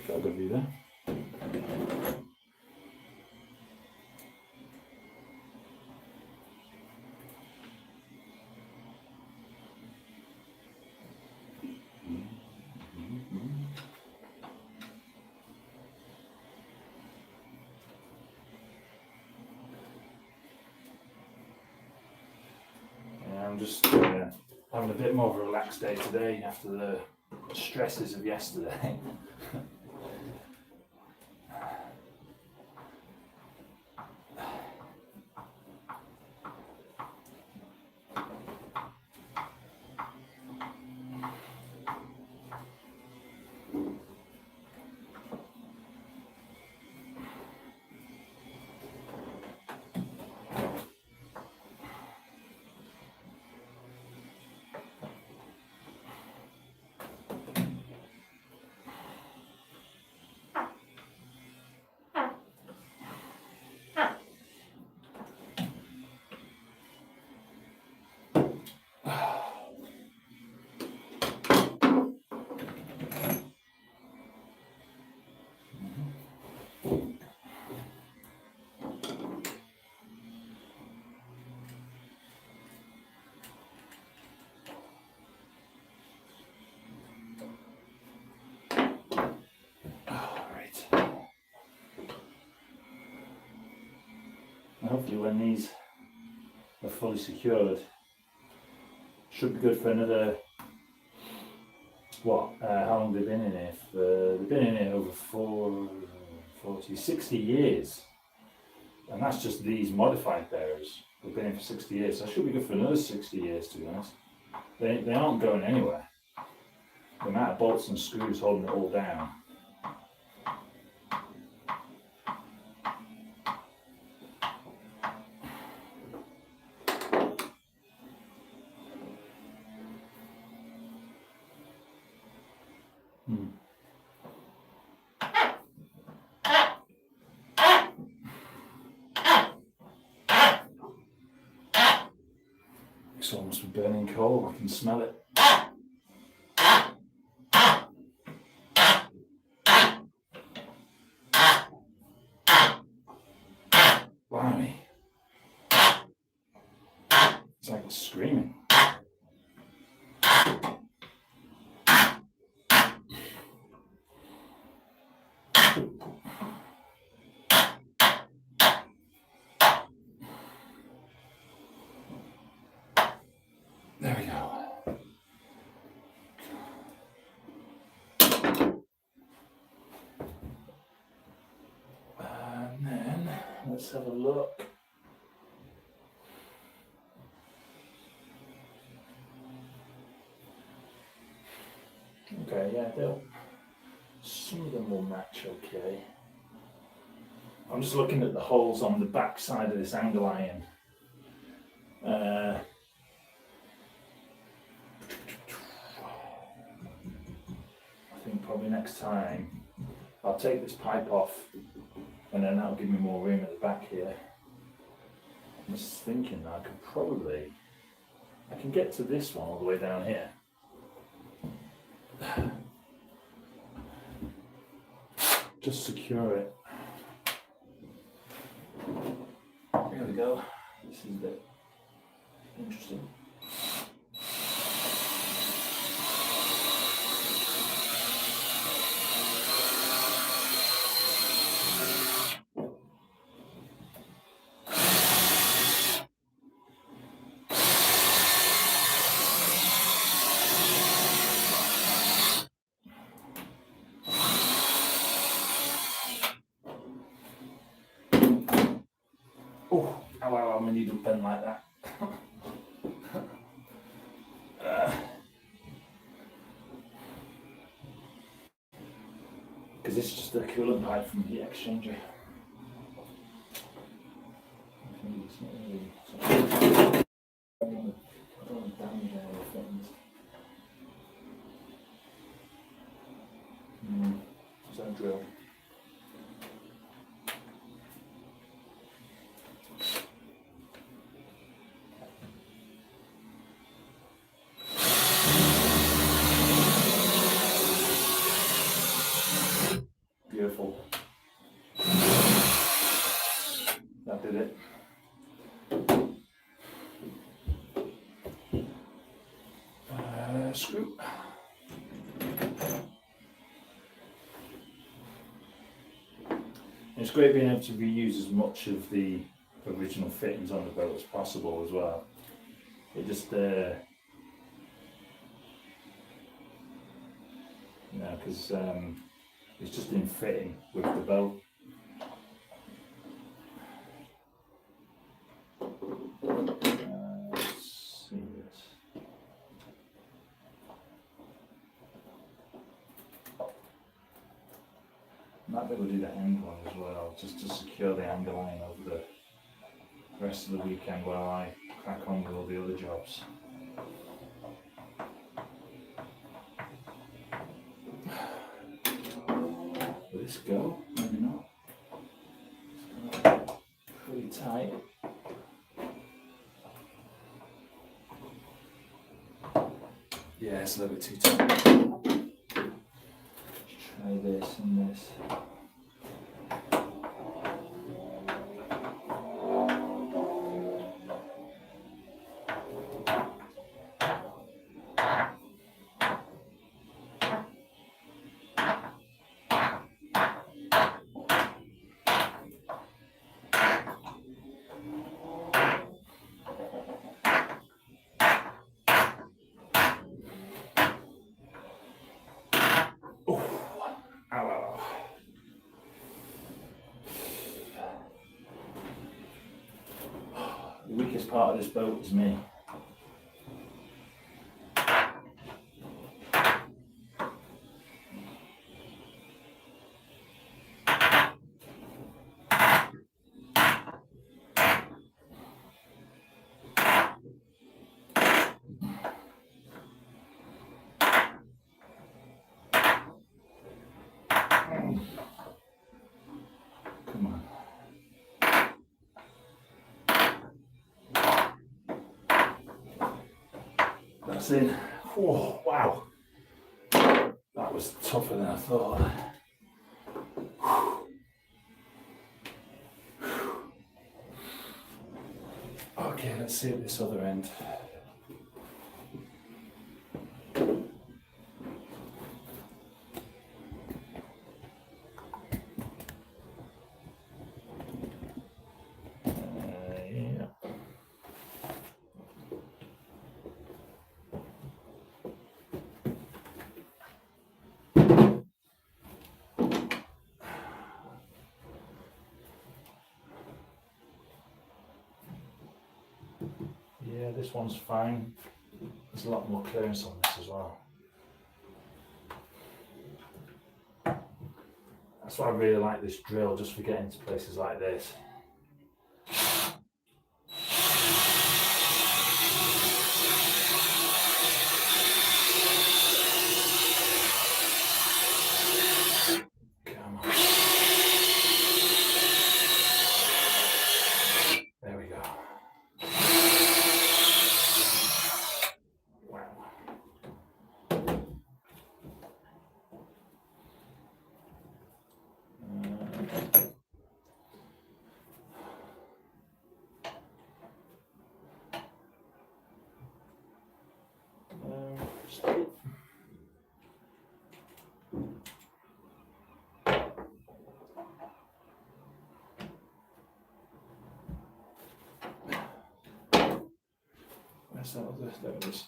S1: Got a good view there. I'm just having a bit more of a relaxed day today after the stresses of yesterday. Hopefully when these are fully secured, should be good for another, how long have they been in here? They've been in here over 60 years. And that's just these modified bearers. They've been in for 60 years, so it should be good for another 60 years, to be honest. They aren't going anywhere. The amount of bolts and screws holding it all down. It's almost burning coal, I can smell it. Blimey. It's like it's screaming. There we go. And then let's have a look. Okay, yeah, some of them will match okay. I'm just looking at the holes on the back side of this angle iron. I think probably next time I'll take this pipe off and then that'll give me more room at the back here. I'm just thinking that I can get to this one all the way down here. Just secure it. There we go. This is a bit interesting. Oh, I'm gonna need a pen like that. Because this is just the coolant pipe from the heat exchanger. I don't want to damage any of the things. Is that a drill? Beautiful. That did it. Screw. It's great being able to reuse as much of the original fittings on the boat as possible as well. It just, because it's just in fitting with the boat. Let's see this. Might be able to do the end one as well, just to secure the angle line over the rest of the weekend while I crack on with all the other jobs. Will this go? Maybe not. It's pretty tight. Yeah, it's a little bit too tight. Try this and this. The weakest part of this boat is me. Come on. That's in. Oh, wow. That was tougher than I thought. Okay, let's see at this other end. Yeah. Yeah, this one's fine. There's a lot more clearance on this as well. That's why I really like this drill, just for getting to places like this. Come on. There we go. Wow. Stop. Where's that other? There it is.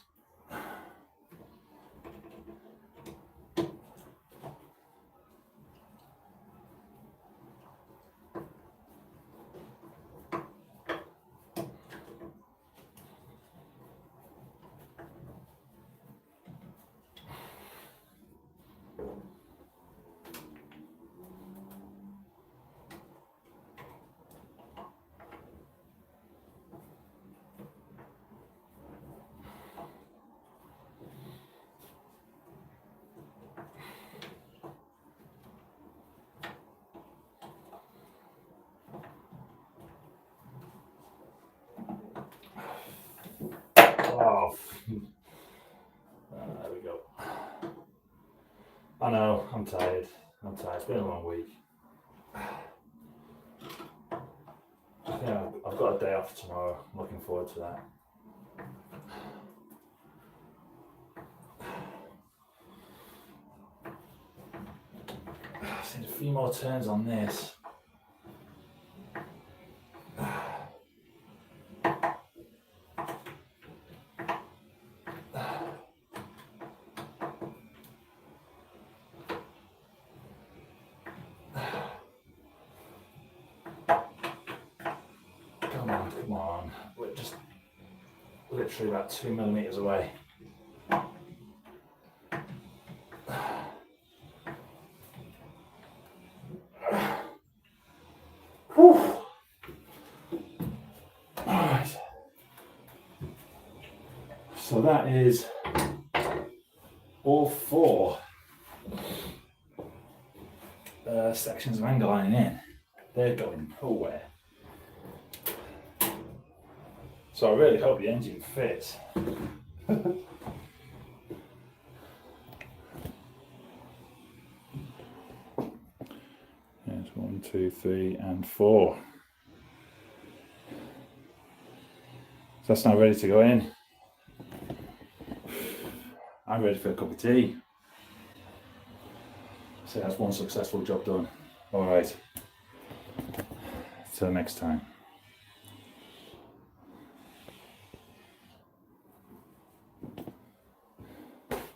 S1: Oh, there we go. I know, I'm tired. It's been a long week. Yeah, I've got a day off tomorrow. I'm looking forward to that. I've seen a few more turns on this. Come on. We're just literally about 2 millimeters away. Whew. Alright. So that is all 4 sections of angle iron in. They're going nowhere. So I really hope the engine fits. There's 1, 2, 3, and 4. So that's now ready to go in. I'm ready for a cup of tea. So that's one successful job done. All right. Till next time.